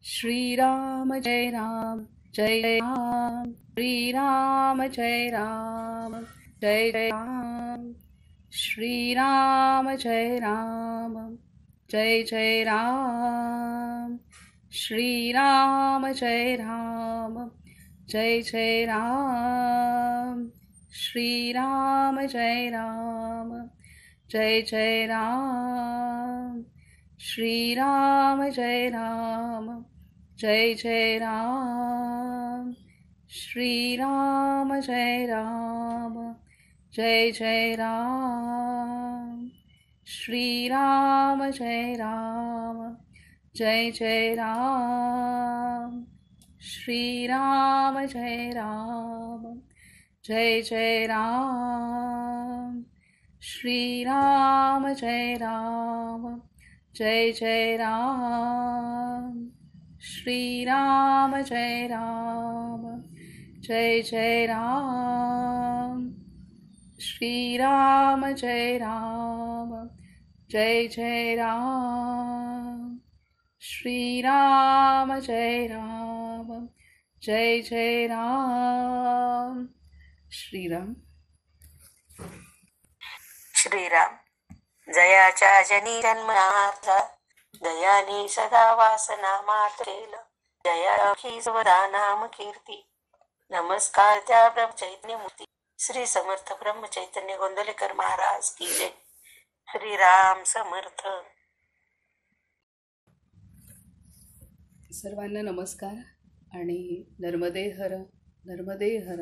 श्रीराम जय राम जय जय राम श्रीराम जय राम जय जय राम श्रीराम जय राम जय जय राम श्रीराम जय राम जय जय राम श्रीराम जय राम जय जय राम श्रीराम जय राम जय जय राम श्रीराम जय राम जय जय राम श्रीराम जय राम जय जय राम श्रीराम जय राम जय जय राम श्रीराम जय राम जय जय राम श्रीराम जय राम जय जय राम श्रीराम जय राम जय जय राम श्रीराम जय राम जय जय राम श्रीराम श्रीराम जयाच्या जनी जन्मार्थ दयानी सदा वासना मात्रेल जयाखी सवदा नाम कीर्ती नमस्कार त्या ब्रह्मचैतन्य मूर्ती श्री समर्थ ब्रह्मचैतन्य गोंदलेकर महाराज की जय. श्रीराम समर्थ. सर्वांना नमस्कार आणि नर्मदे हर नर्मदे हर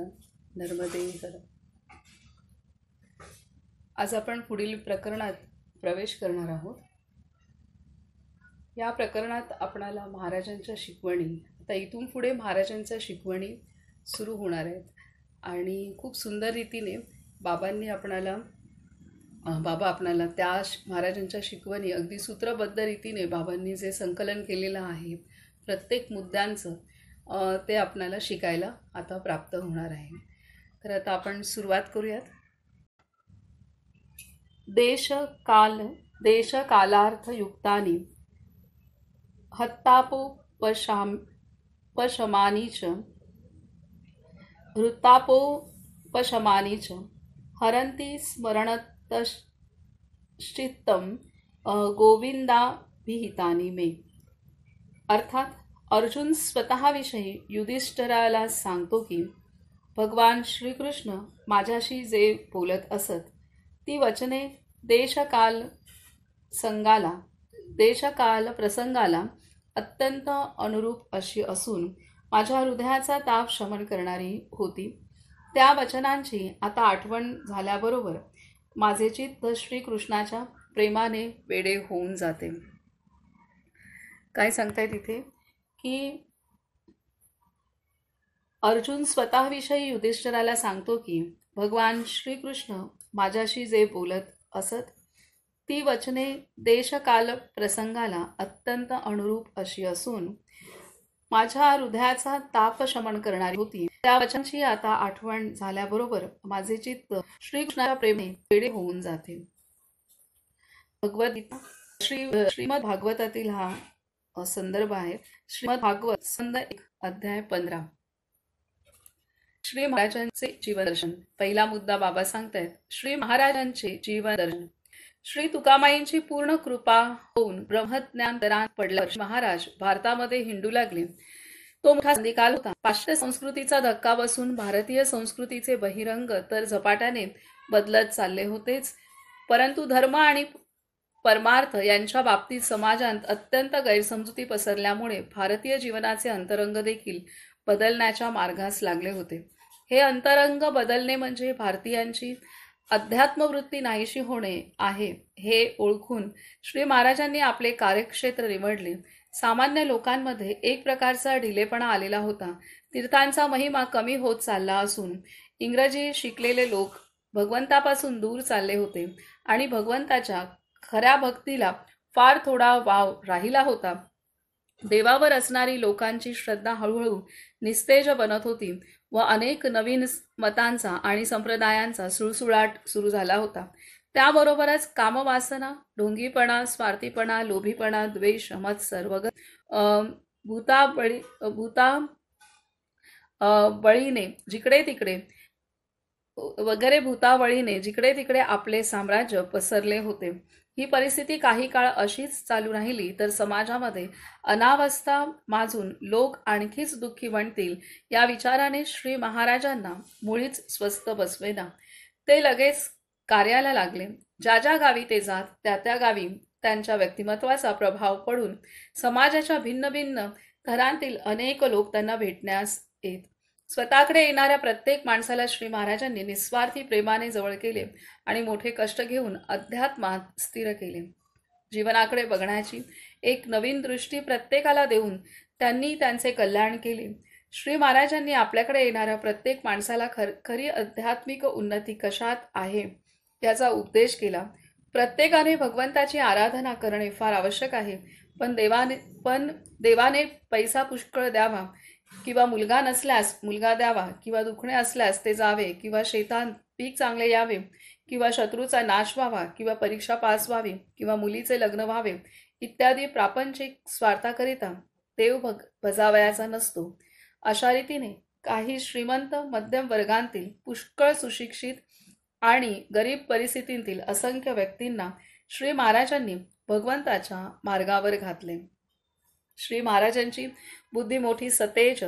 नर्मदे हर. आज आपण पुढील प्रकरणात प्रवेश करणार आहोत. या प्रकरणात आपणाला महाराजांच्या शिकवणी, आता इथून पुढे महाराजांच्या शिकवणी सुरू होणार आहेत आणि खूप सुंदर रीतीने बाबा आपणाला त्या महाराजांच्या शिकवणी अगदी सूत्रबद्ध रीतीने बाबांनी जे संकलन केलेलं आहे प्रत्येक मुद्द्यांचं ते आपणाला शिकायला आता प्राप्त होणार आहे. तर आता आपण सुरुवात करूयात. देशकालार्थयुक्तानि हत्तापोपशमानि च हृत्तापोपशमानि च हरन्ति स्मरणतश्चित्तं गोविंदाभिहितानि मे. अर्थात अर्जुन स्वतःविषयी युधिष्ठिराला सांगतो की भगवान श्रीकृष्ण माझ्याशी जे बोलत असत ती वचने देशकाल प्रसंगाला अत्यंत अनुरूप अशी असून माझ्या हृदयाचा ताप शमन करणारी होती. त्या वचनांची आता आठवण झाल्याबरोबर माझे चित्त श्रीकृष्णाच्या प्रेमाने वेडे होऊन जाते. काय सांगताय तिथे की अर्जुन स्वतःविषयी युधिष्ठिराला सांगतो की भगवान श्रीकृष्ण माझ्याशी जे बोलत असत ती वचने देशकाल प्रसंगाला अत्यंत अनुरूप अशी असून माझ्या हृदयाचा ताप शमन करणारी होती. त्या वचनाची आता आठवण झाल्याबरोबर माझे चित्त श्रीकृष्णाच्या प्रेमे वेडे होऊन जाते. भगवद्गीता श्रीमद भागवतातील हा संदर्भ आहे. श्रीमद भागवत स्कंद 1 अध्याय 15. श्री महाराजांचे जीवन दर्शन. पहिला मुद्दा बाबा सांगतायत श्री महाराजांचे जीवन दर्शन. श्री तुकामाईंची पूर्ण कृपा होऊन ब्रह्मज्ञान दरात पडल्यावर महाराज भारतामध्ये हिंडू लागले. तो मोठा संधिकाल होता. पाश्चात्य संस्कृतीचा धक्का बसून भारतीय संस्कृतीचे बहिरंग तर झपाट्याने बदलत चालले होतेच, परंतु धर्म आणि परमार्थ यांच्या बाबतीत समाजात अत्यंत गैरसमजुती पसरल्यामुळे भारतीय जीवनाचे अंतरंग देखील बदलण्याच्या मार्गास लागले होते. हे अंतरंग बदलणे म्हणजे भारतीयांची अध्यात्मवृत्ती नाहीशी होणे आहे हे ओळखून श्री महाराजांनी आपले कार्यक्षेत्र निवडले. सामान्य लोकांमध्ये एक प्रकारचा ढिलेपणा आलेला होता. तीर्थांचा महिमा कमी होत चालला असून इंग्रजी शिकलेले लोक भगवंतापासून दूर चालले होते आणि भगवंताच्या खऱ्या भक्तीला फार थोडा वाव राहिला होता. देवावर असणारी लोकांची श्रद्धा हळूहळू निस्तेज बनत होती व अनेक नवीन मतांचा आणि संप्रदायांचा सुळसुळाट सुरू झाला होता. त्याबरोबरच कामवासना, ढोंगीपणा, स्वार्थीपणा, लोभीपणा, द्वेष, मत्सर वगैरे भूता बळीने जिकडे तिकडे वगैरे भूतावळीने जिकडे तिकडे आपले साम्राज्य पसरले होते. ही परिस्थिती काही काळ अशीच चालू राहिली तर समाजामध्ये अनावस्था माजून लोक आणखीच दुःखी बनतील या विचाराने श्री महाराजांना मुळीच स्वस्थ बसवेना. ते लगेच कार्याला लागले. ज्या ज्या गावी ते जात त्या त्या गावी त्यांच्या व्यक्तिमत्वाचा प्रभाव पडून समाजाच्या भिन्न भिन्न थरांतील अनेक लोक त्यांना भेटण्यास येत. स्वतःकडे येणाऱ्या प्रत्येक माणसाला श्री महाराजांनी निस्वार्थी प्रेमाने जवळ केले आणि मोठे कष्ट घेऊन अध्यात्मात स्थिर केले. जीवनाकडे बघण्याची एक नवीन दृष्टी प्रत्येकाला देऊन त्यांनी त्यांचे कल्याण केले. श्री महाराजांनी आपल्याकडे येणाऱ्या प्रत्येक माणसाला खरी आध्यात्मिक उन्नती कशात आहे याचा उपदेश केला. प्रत्येकाने भगवंताची आराधना करणे फार आवश्यक आहे, पण देवाने पैसा पुष्कळ द्यावा किंवा मुलगा नसल्यास मुलगा द्यावा किंवा दुखणे असल्यास ते जावे किंवा शेतात पीक चांगले यावे किंवा शत्रूचा नाश व्हावा किंवा परीक्षा पास व्हावी किंवा मुलीचे लग्न व्हावे इत्यादी प्रापंचिक स्वार्थाकरिता देव बजावयाचा नसतो. अशा रीतीने काही श्रीमंत मध्यम वर्गांतील पुष्कळ सुशिक्षित आणि गरीब परिस्थितीतील असंख्य व्यक्तींना श्री महाराजांनी भगवंताच्या मार्गावर घातले. श्री महाराजांची बुद्धी मोठी सतेज,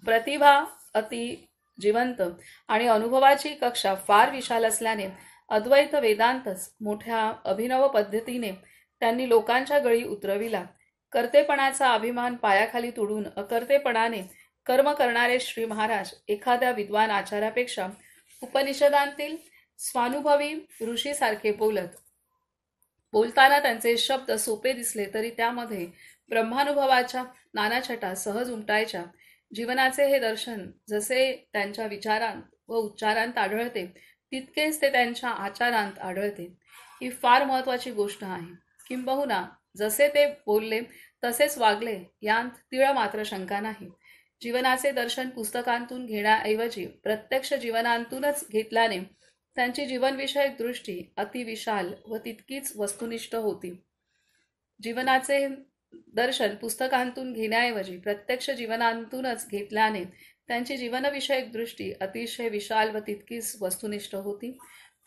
प्रतिभा अति जिवंत आणि अनुभवाची कक्षा फार विशाल असल्याने अद्वैत वेदांतच मोठ्या अभिनव पद्धतीने त्यांनी लोकांच्या गळी उतरविला. कर्तेपणाचा अभिमान पायाखाली तुडून अकर्तेपणाने कर्म करणारे श्री महाराज एखाद्या विद्वान आचार्यापेक्षा उपनिषदांतील स्वानुभवी ऋषीसारखे बोलताना त्यांचे शब्द सोपे दिसले तरी त्यामध्ये ब्रह्मानुभवाच्या नाना छटा सहज उमटायच्या. जीवनाचे हे दर्शन जसे त्यांच्या विचारांत व उच्चारांत आढळते तितकेच ते त्यांच्या आचारांत आढळते. ही फार महत्वाची गोष्ट आहे. किंबहुना जसे ते बोलले तसेच वागले यांत तीळ मात्र शंका नाही. जीवनाचे दर्शन पुस्तकांतून घेण्याऐवजी प्रत्यक्ष जीवनांतूनच घेतल्याने त्यांची जीवनविषयक दृष्टी अतिविशाल व तितकीच वस्तुनिष्ठ होती. जीवनाचे दर्शन पुस्तकांतून घेण्याऐवजी प्रत्यक्ष जीवनांतूनच घेतल्याने त्यांची जीवनविषयक दृष्टी अतिशय विशाल व तितकीच वस्तुनिष्ठ होती.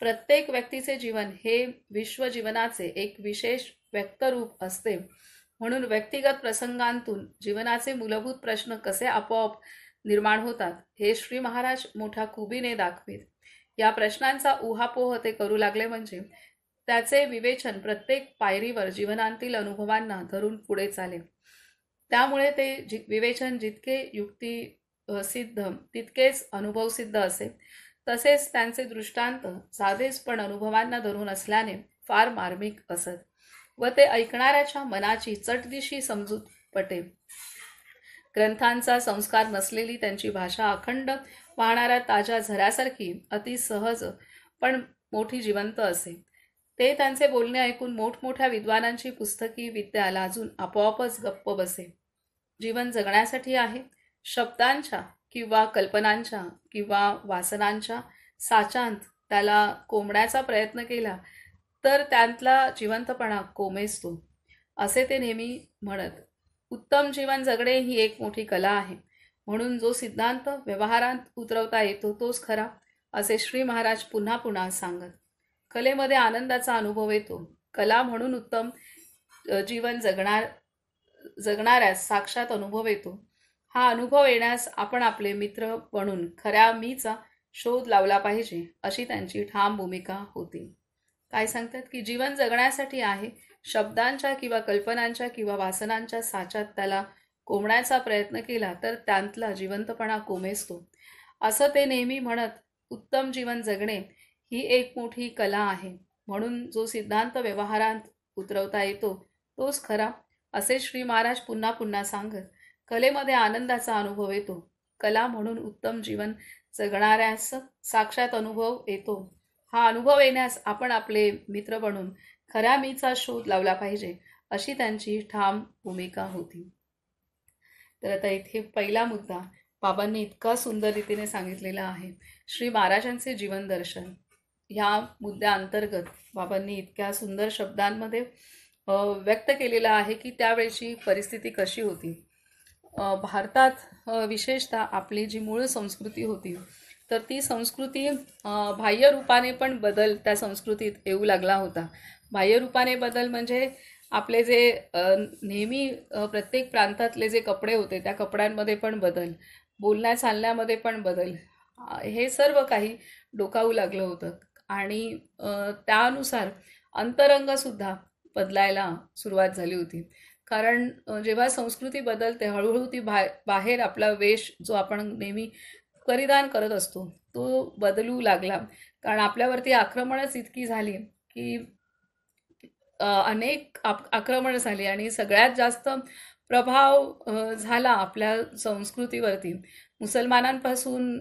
प्रत्येक व्यक्तीचे जीवन हे विश्वजीवनाचे एक विशेष व्यक्तरूप असते. म्हणून व्यक्तिगत प्रसंगांतून जीवनाचे मूलभूत प्रश्न कसे आपोआप निर्माण होतात हे श्री महाराज मोठ्या खुबीने दाखवीत. या प्रश्नांचा उहापोह ते करू लागले म्हणजे त्याचे विवेचन प्रत्येक पायरीवर जीवनांतील अनुभवांना धरून पुढे चाले. त्यामुळे ते विवेचन जितके युक्ती सिद्ध तितकेच अनुभव सिद्ध असे. तसेच त्यांचे दृष्टांत साधेच पण अनुभवांना धरून असल्याने फार मार्मिक असत व ते ऐकणाऱ्याच्या मनाची चटदिशी समजूत पटे. ग्रंथांचा संस्कार नसलेली त्यांची भाषा अखंड वाहणाऱ्या ताज्या झऱ्यासारखी अति सहज पण मोठी जिवंत असे. ते त्यांचे बोलणे ऐकून मोठमोठ्या विद्वानांची पुस्तकी विद्या लाजून आपोआपच गप्प बसे. जीवन जगण्यासाठी आहे. शब्दांच्या किंवा कल्पनांच्या किंवा वासनांच्या साचांत त्याला कोंबण्याचा प्रयत्न केला तर त्यातला जिवंतपणा कोमेजतो, असे ते नेहमी म्हणत. उत्तम जीवन जगणे ही एक मोठी कला आहे. म्हणून जो सिद्धांत व्यवहारात उतरवता येतो तोच खरा, असे श्री महाराज पुन्हा पुन्हा सांगत. कलेमध्ये आनंदाचा अनुभव येतो. कला म्हणून उत्तम जीवन जगणाऱ्यास साक्षात अनुभव येतो. हा अनुभव येण्यास आपण आपले मित्र बनून खऱ्या मीचा शोध लावला पाहिजे, अशी त्यांची ठाम भूमिका होती. काय सांगतात की जीवन जगण्यासाठी आहे. शब्दांच्या किंवा कल्पनांच्या किंवा वासनांच्या साच्यात त्याला कोंबण्याचा प्रयत्न केला तर त्यातला जिवंतपणा कोमेजतो, असं ते नेहमी म्हणत. उत्तम जीवन जगणे ही एक मोठी कला आहे. म्हणून जो सिद्धांत व्यवहारात उतरवता येतो तोच खरा, असे श्री महाराज पुन्हा पुन्हा सांगत. कलेमध्ये आनंदाचा अनुभव येतो. कला म्हणून उत्तम जीवन जगणाऱ्यास साक्षात अनुभव येतो. हा अनुभव येण्यास आपण आपले मित्र बनून खऱ्या मीचा शोध लावला पाहिजे, अशी त्यांची ठाम भूमिका होती. तर आता इथे पहिला मुद्दा बाबांनी इतका सुंदर रीतीने सांगितलेला आहे. श्री महाराजांचे जीवन दर्शन ह्या मुद्द्याअंतर्गत बाबांनी इतक्या सुंदर शब्दांमध्ये व्यक्त केलेला आहे की त्यावेळची परिस्थिती कशी होती. भारतात विशेषतः आपली जी मूळ संस्कृती होती तर ती संस्कृती बाह्य रूपाने पण बदल त्या संस्कृतीत येऊ लागला होता. बाह्य रूपाने बदल म्हणजे आपले जे नेहमी प्रत्येक प्रांतातले जे कपडे होते त्या कपड्यांमध्ये पण बदल, बोलण्या चालण्यामध्ये पण बदल, हे सर्व काही डोकावू लागलं होतं. आणि त्यानुसार अंतरंगसुद्धा बदलायला सुरुवात झाली होती. कारण जेव्हा संस्कृती बदलते हळूहळू ती बाहेर आपला वेश जो आपण नेहमी परिधान करत असतो तो बदलू लागला. कारण आपल्यावरती आक्रमणच इतकी झाली की अनेक आक्रमण झाली आणि सगळ्यात जास्त प्रभाव झाला आपल्या संस्कृतीवरती. मुसलमानांपासून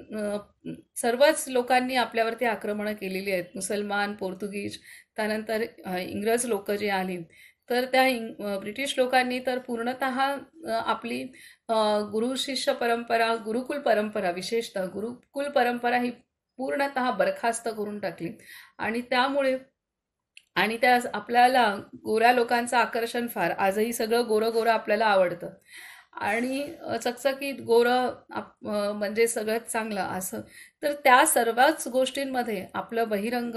सर्वच लोकांनी आपल्यावरती आक्रमणं केलेली आहेत. मुसलमान, पोर्तुगीज, त्यानंतर इंग्रज लोक जी आली तर त्या ब्रिटिश लोकांनी तर पूर्णतः आपली गुरु शिष्य परंपरा, गुरुकुल परंपरा, विशेषतः गुरुकुल परंपरा ही पूर्णतः बरखास्त करून टाकली. आणि त्यामुळे आणि त्या आपल्याला गोऱ्या लोकांचं आकर्षण फार, आजही सगळं गोरं गोरं आपल्याला आवडतं. आणि चकचकीत गोरं म्हणजे सगळ्यात चांगलं असं. तर त्या सर्वच गोष्टींमध्ये आपलं बहिरंग,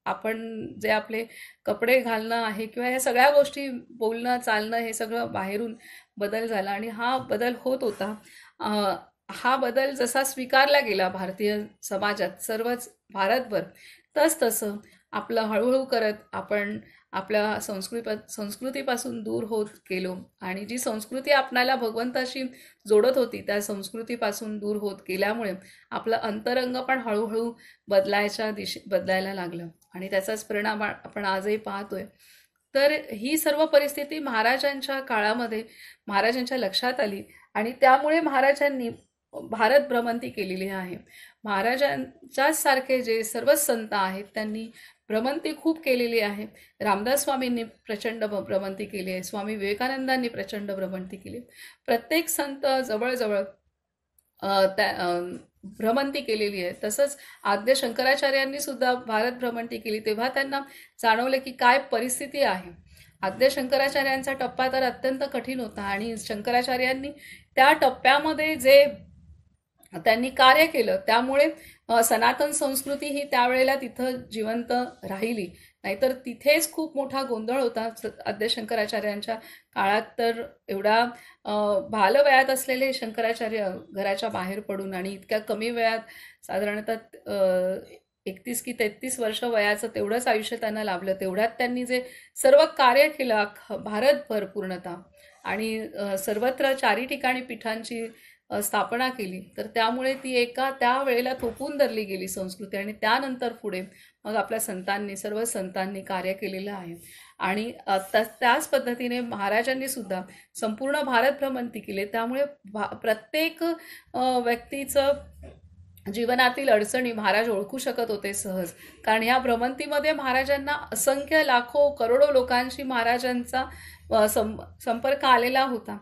आपण जे आपले कपडे घालणं आहे किंवा ह्या सगळ्या गोष्टी, बोलणं चालणं, हे सगळं बाहेरून बदल झाला. आणि हा बदल होत होता. हा बदल जसा स्वीकारला गेला भारतीय समाजात सर्वच भारतभर, तसं आपलं हळूहळू करत आपण आपल्या संस्कृतीपासून दूर होत गेलो. आणि जी संस्कृती आपणाला भगवंताशी जोडत होती त्या संस्कृतीपासून दूर होत गेल्यामुळे आपलं अंतरंग पण हळूहळू बदलायला लागलं. आणि त्याचाच परिणाम आपण आजही पाहतोय. तर ही सर्व परिस्थिती महाराजांच्या काळामध्ये महाराजांच्या लक्षात आली आणि त्यामुळे महाराजांनी भारत भ्रमंती केलेली आहे. महाराजांच्याच सारखे जे सर्वच संत आहेत त्यांनी भ्रमंती खूप केलेली आहे. रामदास स्वामींनी प्रचंड भ्रमंती केली आहे. स्वामी विवेकानंदांनी प्रचंड भ्रमंती केली. प्रत्येक संत जवळजवळ भ्रमंती केलेली आहे. तसंच आद्य शंकराचार्यांनी सुद्धा भारत भ्रमंती केली. तेव्हा त्यांना जाणवलं की काय परिस्थिती आहे. आद्य शंकराचार्यांचा टप्पा तर अत्यंत कठीण होता आणि शंकराचार्यांनी त्या टप्प्यामध्ये जे त्यांनी कार्य केलं त्यामुळे सनातन संस्कृती ही त्यावेळेला तिथं जिवंत राहिली. नाहीतर तिथेच खूप मोठा गोंधळ होता. आद्य शंकराचार्यांच्या काळात तर एवढा बालवयात असलेले शंकराचार्य घराच्या बाहेर पडून आणि इतक्या कमी वयात, साधारणतः 31 की 33 वर्ष वयाचं तेवढंच आयुष्य त्यांना लाभलं. तेवढ्यात त्यांनी जे सर्व कार्य केलं भारतभर पूर्णतः, आणि सर्वत्र 4 ठिकाणी पीठांची स्थापना केली. तर त्यामुळे ती एका त्या वेळेला थोपून धरली गेली संस्कृती. आणि त्यानंतर पुढे मग आपल्या संतांनी, सर्व संतांनी कार्य केलेलं आहे. आणि त्याच पद्धतीने महाराजांनी सुद्धा संपूर्ण भारत भ्रमंती केली. त्यामुळे प्रत्येक व्यक्तीचं जीवनातील अडचणी महाराज ओळखू शकत होते सहज. कारण या भ्रमंतीमध्ये महाराजांना असंख्य, लाखो, करोडो लोकांशी महाराजांचा संपर्क आलेला होता.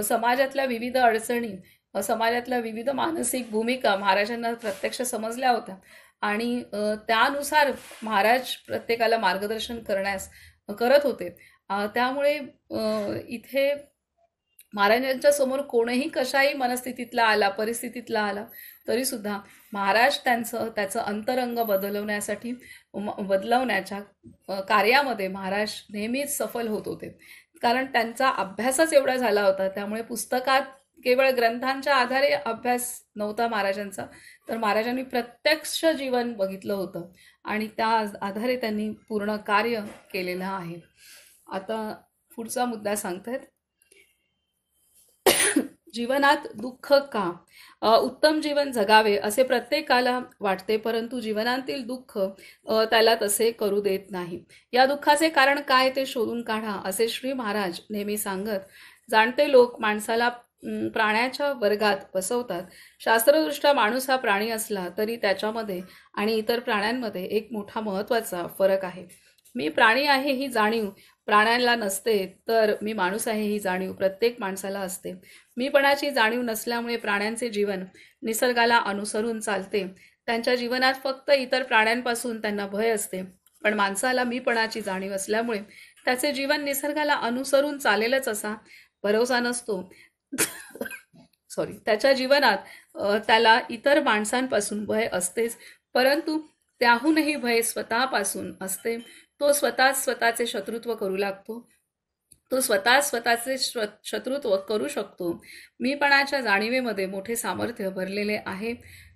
समाजातल्या विविध अडचणी, समाजातल्या विविध मानसिक भूमिका महाराजांना प्रत्यक्ष समजल्या होत्या. आणि त्यानुसार महाराज प्रत्येकाला मार्गदर्शन करत होते. त्यामुळे इथे महाराजांच्या समोर कोणीही कशाही मनस्थितीतला आला, परिस्थितीतला आला, तरी सुद्धा महाराज त्याचं अंतरंग बदलवण्याच्या कार्यामध्ये महाराज नेहमीच सफल होत होते. कारण त्यांचा अभ्यासच एवढा झाला होता. त्यामुळे पुस्तकात केवळ ग्रंथांच्या आधारे अभ्यास नव्हता महाराजांचा, तर महाराजांनी प्रत्यक्ष जीवन बघितलं होतं आणि त्या आधारे त्यांनी पूर्ण कार्य केलेलं आहे. आता पुढचा मुद्दा सांगतायत. जीवनात दुःख का? उत्तम जीवन जगावे असे प्रत्येकाला वाटते, परंतु जीवनातील दुःख त्याला तसे करू देत नाही. या दुःखाचे कारण काय ते शोधून काढा असे श्री महाराज नेहमी सांगत. जाणते लोक माणसाला प्राण्याच्या वर्गात बसवतात. शास्त्रदृष्ट्या माणूस हा प्राणी असला तरी त्याच्यामध्ये आणि इतर प्राण्यांमध्ये एक मोठा महत्त्वाचा फरक आहे. मी प्राणी आहे ही जाणीव प्राण्यांना नसते, तर मी माणूस आहे ही जाणीव प्रत्येक माणसाला असते. मीपणाची जाणीव नसल्यामुळे प्राण्यांचे जीवन निसर्गाला अनुसरून चालते. त्यांच्या जीवनात फक्त इतर प्राण्यांपासून त्यांना भय असते. पण माणसाला मीपणाची जाणीव असल्यामुळे त्याचे जीवन निसर्गाला अनुसरून चालेलच असा भरोसा नसतो. त्याच्या जीवनात त्याला इतर माणसांपासून भय असतेच, परंतु त्याहूनही भय स्वतःपासून असते. तो स्वतःचे शत्रुत्व करू लागतो. तो स्वतःचे शत्रुत्व करू शकतो. मीपणाच्या जाणीवेमध्ये मोठे सामर्थ्य भरलेले आहे.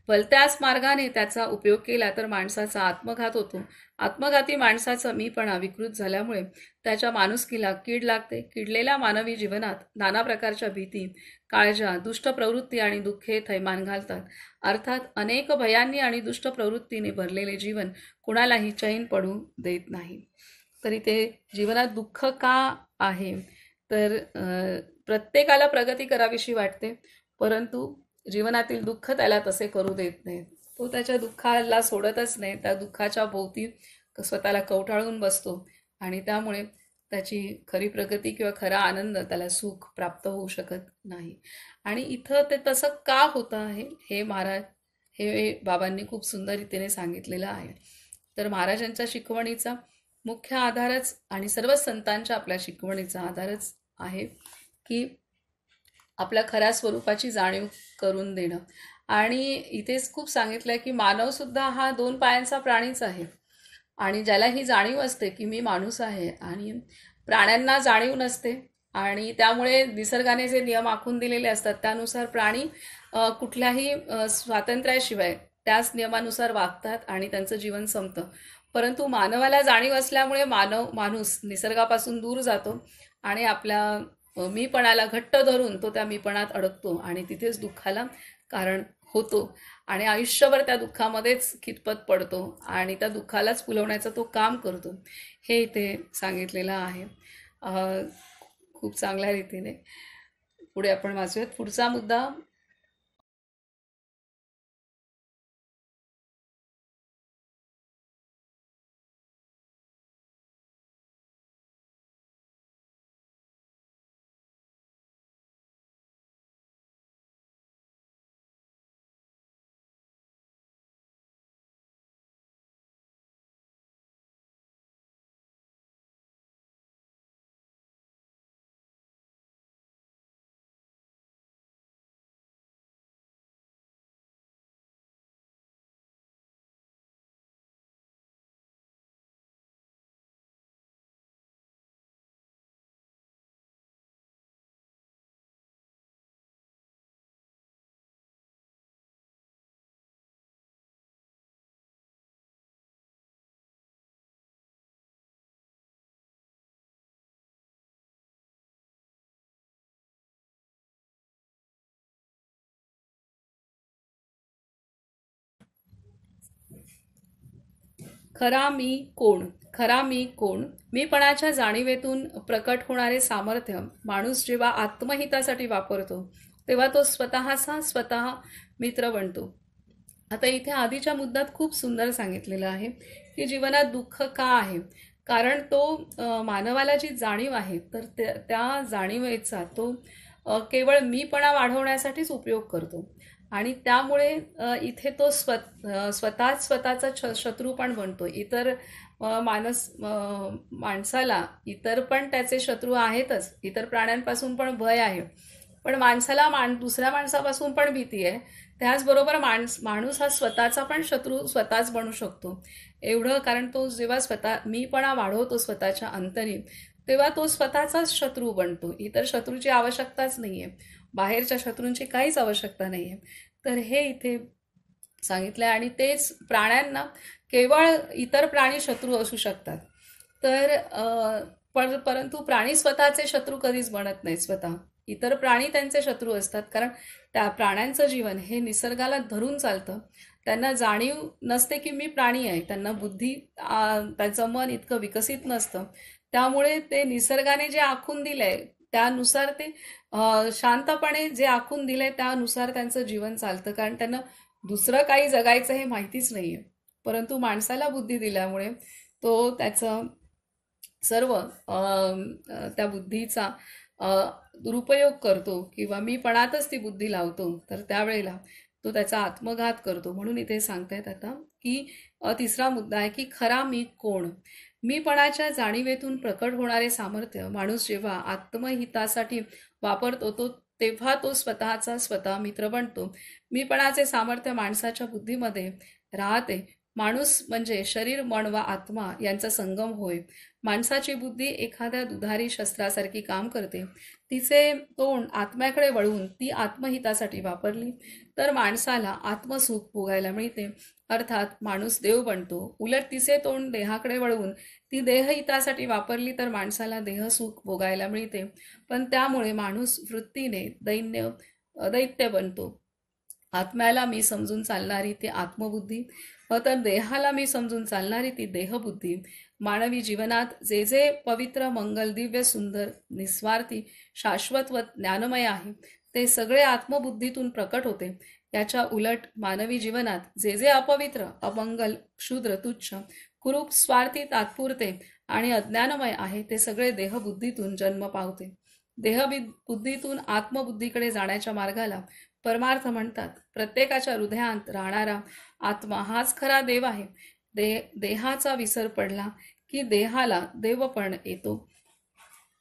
भलत्याच मार्गाने त्याचा उपयोग केला तर माणसाचा आत्मघात होतो. आत्मघाती माणसाचा मीपणा विकृत झाल्यामुळे त्याच्या माणुसकीला कीड लागते. किडलेल्या मानवी जीवनात नाना प्रकारच्या भीती, काळजा, दुष्ट प्रवृत्ती आणि दुःखे थैमान घालतात. अर्थात अनेक भयांनी आणि दुष्ट प्रवृत्तीने भरलेले जीवन कुणालाही चैन पडू देत नाही. तर इथे जीवनात दुःख का आहे? तर प्रत्येकाला प्रगती करावीशी वाटते, परंतु जीवनातील दुःख त्याला तसे करू देत नाही. तो त्याच्या दुःखाला सोडतच नाही, त्या दुःखाच्या भोवती स्वतःला कवटाळून बसतो आणि त्यामुळे त्याची खरी प्रगती किंवा खरा आनंद, त्याला सुख प्राप्त होऊ शकत नाही. आणि इथं ते तसं का होतं आहे हे बाबांनी खूप सुंदर रीतीने सांगितलेलं आहे. तर महाराजांच्या शिकवणीचा मुख्य आधारच आणि सर्व संतांच्या आपल्या शिकवणीचा आधारच आहे की आपल्या खऱ्या स्वरूपाची जाणीव करून देणं. आणि इथेच खूप सांगितलंय की मानवसुद्धा हा 2 पायांचा प्राणीच आहे आणि ज्याला ही जाणीव असते की मी माणूस आहे, आणि प्राण्यांना जाणीव नसते आणि त्यामुळे निसर्गाने जे नियम आखून दिलेले असतात त्यानुसार प्राणी कुठल्याही स्वातंत्र्याशिवाय त्याच नियमानुसार वागतात आणि त्यांचं जीवन संपतं. परंतु मानवाला जाणीव असल्यामुळे माणूस निसर्गापासून दूर जातो आणि आपल्या मीपणाला घट्ट धरून तो त्या मीपणात अडकतो आणि तिथेच दुःखाला कारण होतो आणि आयुष्यभर त्या दुःखामध्येच खितपत पडतो आणि त्या दुःखालाच फुलवण्याचं तो काम करतो. हे इथे सांगितलेलं आहे खूप चांगल्या रीतीने. पुढे आपण वाचूयात पुढचा मुद्दा. खरा मी कोण? खरा मी कोण? मीपणाच्या जाणीवेतून प्रकट होणारे सामर्थ्य माणूस जेव्हा आत्महितासाठी वापरतो तेव्हा तो स्वतः मित्र बनतो. आता इथे आधीच्या मुद्द्यात खूप सुंदर सांगितलेलं आहे की जीवनात दुःख का आहे. कारण तो मानवाला जी जाणीव आहे तर त्या जाणीवेचा तो केवळ मीपणा वाढवण्यासाठीच उपयोग करतो आणि त्यामुळे इथे तो स्वतःचा शत्रू पण बनतो. इतर माणसाला इतर पण त्याचे शत्रू आहेतच. इतर प्राण्यांपासून पण भय आहे, पण माणसाला दुसऱ्या माणसापासून पण भीती आहे. त्याचबरोबर माणूस हा स्वतःचा पण शत्रू स्वतःच बनू शकतो. एवढं, कारण तो जेव्हा मीपणा वाढवतो स्वतःच्या अंतरी, तेव्हा तो स्वतःचाच शत्रू बनतो. इतर शत्रूची आवश्यकताच नाहीये, बाहेरच्या शत्रूंची काहीच आवश्यकता नाहीये. तर हे इथे सांगितलंय. आणि तेच प्राण्यांना केवळ इतर प्राणी शत्रू असू शकतात. तर परंतु प्राणी स्वतःचे शत्रू कधीच बनत नाहीत. स्वतः इतर प्राणी त्यांचे शत्रू असतात, कारण त्या प्राण्यांचं जीवन हे निसर्गाला धरून चालतं. त्यांना जाणीव नसते की मी प्राणी आहे. त्यांना बुद्धी, त्यांचं मन इतकं विकसित नसतं. त्यामुळे ते निसर्गाने जे आखून दिलंय त्यानुसार ते शांतपणे जे आखून दिलंय त्यानुसार त्यांचं जीवन चालतं, कारण त्यांना दुसरं काही जगायचं हे माहितीच नाहीये. परंतु माणसाला बुद्धी दिल्यामुळे तो त्याचं सर्व त्या बुद्धीचा दुरुपयोग करतो किंवा मीपणातच ती बुद्धी लावतो. तर त्यावेळेला तो त्याचा आत्मघात करतो. म्हणून इथे सांगतायत आता की तिसरा मुद्दा आहे की खरा मी कोण? मीपणाच्या जाणीवेतून प्रकट होणारे सामर्थ्य माणूस जेव्हा आत्महितासाठी वापरतो तेव्हा तो स्वतःचा स्वतः मित्र बनतो. मीपणाचे सामर्थ्य माणसाच्या बुद्धीमध्ये राहते. माणूस म्हणजे शरीर, मन व आत्मा यांचा संगम होय. माणसाची बुद्धी एखाद्या दुधारी शस्त्रासारखी काम करते. तिचे तोंड आत्म्याकडे वळवून ती आत्महितासाठी वापरली तर माणसाला आत्मसुख भोगायला मिळते, अर्थात माणूस देव बनतो. उलट तिचे तोंड देहाकडे वळवून ती देहहितासाठी वापरली तर माणसाला देहसुख भोगायला मिळते, पण त्यामुळे माणूस वृत्तीने दैत्य बनतो. आत्म्याला मी समजून चालणारी ती आत्मबुद्धी व तर देहाला मी समजून चालणारी ती देहबुद्धी. मानवी जीवनात जे जे पवित्र, मंगल, दिव्य, सुंदर, निस्वार्थी, शाश्वत व ज्ञानमय आहे ते सगळे आत्मबुद्धीतून प्रकट होते. याच्या उलट मानवी जीवनात जे जे अपवित्र, अमंगल, क्षुद्र, तुच्छ, कुरूप, स्वार्थी, तात्पुरते आणि अज्ञानमय आहे ते सगळे देहबुद्धीतून जन्म पावते. देहबुद्धीतून आत्मबुद्धीकडे जाण्याच्या मार्गाला परमार्थ म्हणतात. प्रत्येकाच्या हृदयात राहणारा आत्मा हाच खरा देव आहे. देहाचा विसर पडला की देहाला देवपण येतो.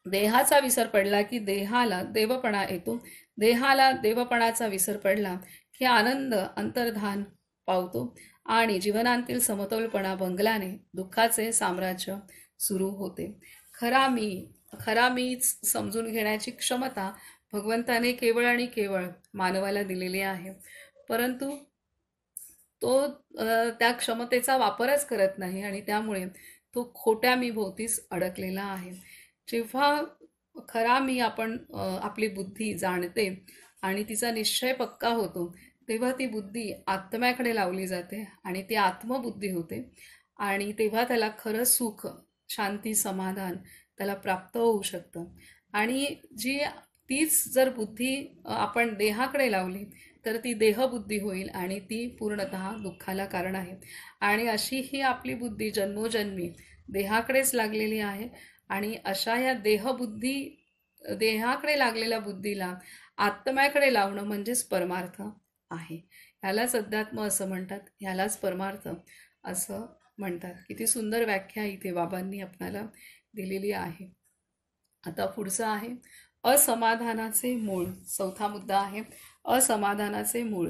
देहाचा विसर पडला की देहाला देवपणा येतो. देहाला देवपणाचा विसर पडला की आनंद अंतर्धान पावतो आणि जीवनातील समतोलपणा भंगल्याने दुःखाचे साम्राज्य सुरू होते. खरा मीच समजून घेण्याची क्षमता भगवंताने केवळ आणि केवळ मानवाला दिलेली आहे, परंतु तो त्या क्षमतेचा वापरच करत नाही आणि त्यामुळे तो खोट्या मी भोवतीच अडकलेला आहे. जेव्हा खरा मी आपली बुद्धी जाणते आणि तिचा निश्चय पक्का होतो, तेव्हा ती बुद्धी आत्म्याकडे लावली जाते आणि ती आत्मबुद्धी होते आणि तेव्हा त्याला खरं सुख, शांती, समाधान त्याला प्राप्त होऊ शकतं. आणि तीच जर बुद्धी आपण देहाकडे लावली तर ती देहबुद्धी होईल आणि ती पूर्णतः दुःखाला कारण आहे. आणि अशी ही आपली बुद्धी जन्मोजन्मी देहाकडेच लागलेली आहे आणि अशा या देहाकडे लागलेल्या बुद्धीला आत्म्याकडे लावणं म्हणजेच परमार्थ आहे. ह्यालाच अध्यात्म असं म्हणतात, ह्यालाच परमार्थ असं म्हणतात. किती सुंदर व्याख्या इथे बाबांनी आपणाला दिलेली आहे. आता पुढचं आहे असमाधानाचे मूळ. चौथा मुद्दा आहे असमाधानाचे मूळ.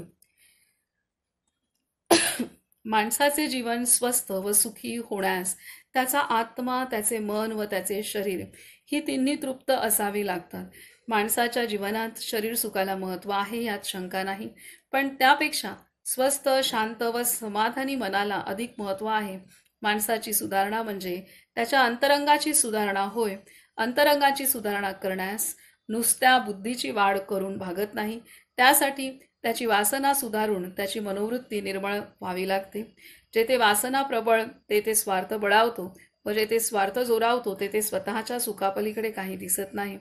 माणसाचे जीवन स्वस्थ व सुखी होण्यास त्याचा आत्मा, त्याचे मन व त्याचे शरीर ही तिन्ही तृप्त असावी लागतात. माणसाच्या जीवनात शरीर सुखाला महत्त्व आहे, यात शंका नाही, पण त्यापेक्षा स्वस्थ, शांत व समाधानी मनाला अधिक महत्त्व आहे. माणसाची सुधारणा म्हणजे त्याच्या अंतरंगाची सुधारणा होय. अंतरंगाची सुधारणा करण्यास नुसत्या बुद्धीची वाढ करून भागत नाही, त्यासाठी त्याची वासना सुधारून त्याची मनोवृत्ती निर्मळ व्हावी लागते. जेथे वासना प्रबळ तेथे स्वार्थ बळावतो व जेथे स्वार्थ जोरावतो तेथे स्वतःच्या सुखापलीकडे काही दिसत नाही.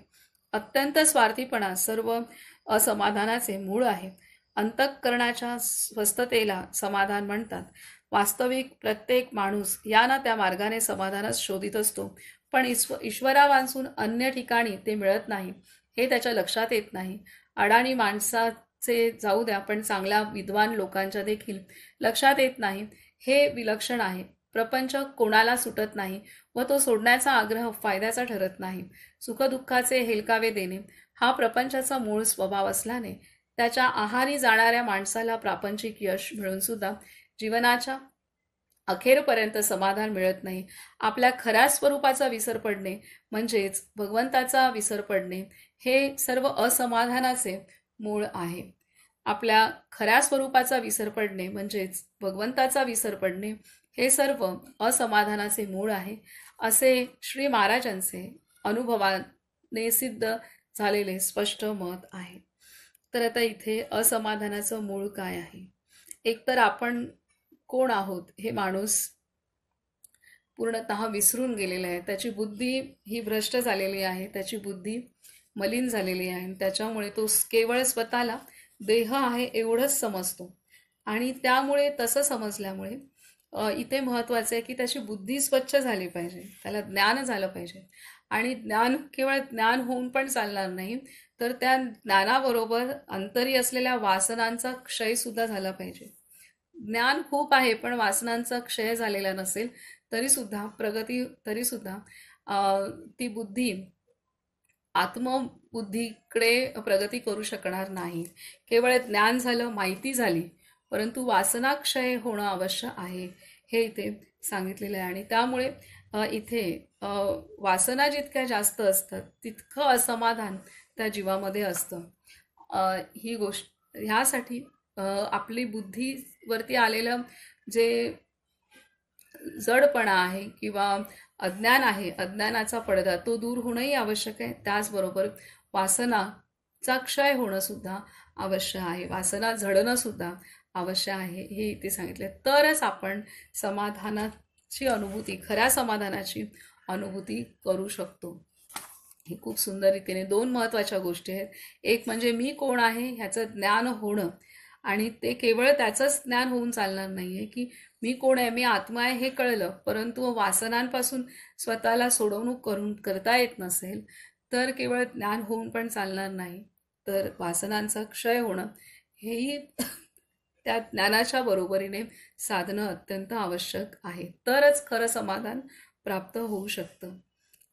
अत्यंत स्वार्थीपणा सर्व असमाधानाचे मूळ आहे. अंतःकरणाच्या स्वस्थतेला समाधान म्हणतात. वास्तविक प्रत्येक माणूस या ना त्या मार्गाने समाधानच शोधित असतो, पण ईश्वरावांसून अन्य ठिकाणी ते मिळत नाही हे त्याच्या लक्षात येत नाही. अडाणी माणसाचे जाऊ द्या, पण चांगल्या विद्वान लोकांच्या देखील लक्षात येत नाही. हे विलक्षण आहे. प्रपंच कोणाला सुटत नाही व तो सोडण्याचा आग्रह फायद्याचा ठरत नाही. सुखदुःखाचे हेलकावे देणे हा प्रपंचाचा मूळ स्वभाव असल्याने त्याच्या आहारी जाणाऱ्या माणसाला प्रापंचिक यश मिळून सुद्धा जीवनाच्या अखेरपर्यंत समाधान मिळत नाही. आपल्या खऱ्या स्वरूपाचा विसर पडणे म्हणजेच भगवंताचा विसर पडणे हे सर्व असमाधानाचे मूळ आहे. आपल्या खऱ्या स्वरूपाचा विसर पडणे म्हणजेच भगवंताचा विसर पडणे हे सर्व असमाधानाचे मूळ आहे, असे श्री महाराजांचे अनुभवाने सिद्ध झालेले स्पष्ट मत आहे. तर आता इथे असमाधानाचं मूळ काय आहे? एकतर आपण कोण आहोत हे माणूस पूर्णतः विसरून गेलेला आहे. त्याची बुद्धी ही भ्रष्ट झालेली आहे, त्याची बुद्धी मलिन झालेली आहे. त्याच्यामुळे तो केवळ स्वतःला देह आहे एवढंच समजतो आणि त्यामुळे तसं समजल्यामुळे इथे महत्त्वाचं आहे की त्याची बुद्धी स्वच्छ झाली पाहिजे, त्याला ज्ञान झालं पाहिजे. आणि ज्ञान केवळ ज्ञान होऊन पण चालणार नाही, तर त्या ज्ञानाबरोबर अंतरी असलेल्या वासनांचा क्षय सुद्धा झाला पाहिजे. ज्ञान खूप आहे पण वासनांचा क्षय झालेला नसेल तरी सुद्धा ती बुद्धी आत्मबुद्धीकडे प्रगती करू शकणार नाही. केवळ ज्ञान झालं, माहिती झाली, परंतु वासनाक्षय होणं आवश्यक आहे, हे इथे सांगितलेलं आहे. आणि त्यामुळे इथे अ, वासना जितक्या जास्त असतात तितकं असमाधान त्या जीवामध्ये असतं. ही गोष्ट ह्यासाठी आपली बुद्धीवरती आलेलं जे जडपणा आहे किंवा अज्ञान आहे, अज्ञानाचा पडदा तो दूर होणंही आवश्यक आहे. त्याचबरोबर वासनाचा क्षय होणं सुद्धा आवश्यक आहे, वासना झडणं सुद्धा आवश्यक आहे, हे इथे सांगितले. तरच आपण समाधानाची अनुभूती, खऱ्या समाधानाची अनुभूती करू शकतो. हे खूप सुंदर रीतीने दोन महत्त्वाच्या गोष्टी आहेत. एक म्हणजे मी कोण आहे ह्याचं ज्ञान होणं, आणि ते केवळ त्याचंच ज्ञान होऊन चालणार नाहीये की मी कोण आहे, मी आत्मा आहे हे कळलं, परंतु वासनांपासून स्वतःला सोडवणूक करता येत नसेल तर केवळ ज्ञान होऊन पण चालणार नाही. तर वासनांचा क्षय होणं हेही त्या ज्ञानाच्या बरोबरीने साधणं अत्यंत आवश्यक आहे. तरच खरं समाधान प्राप्त होऊ शकतं.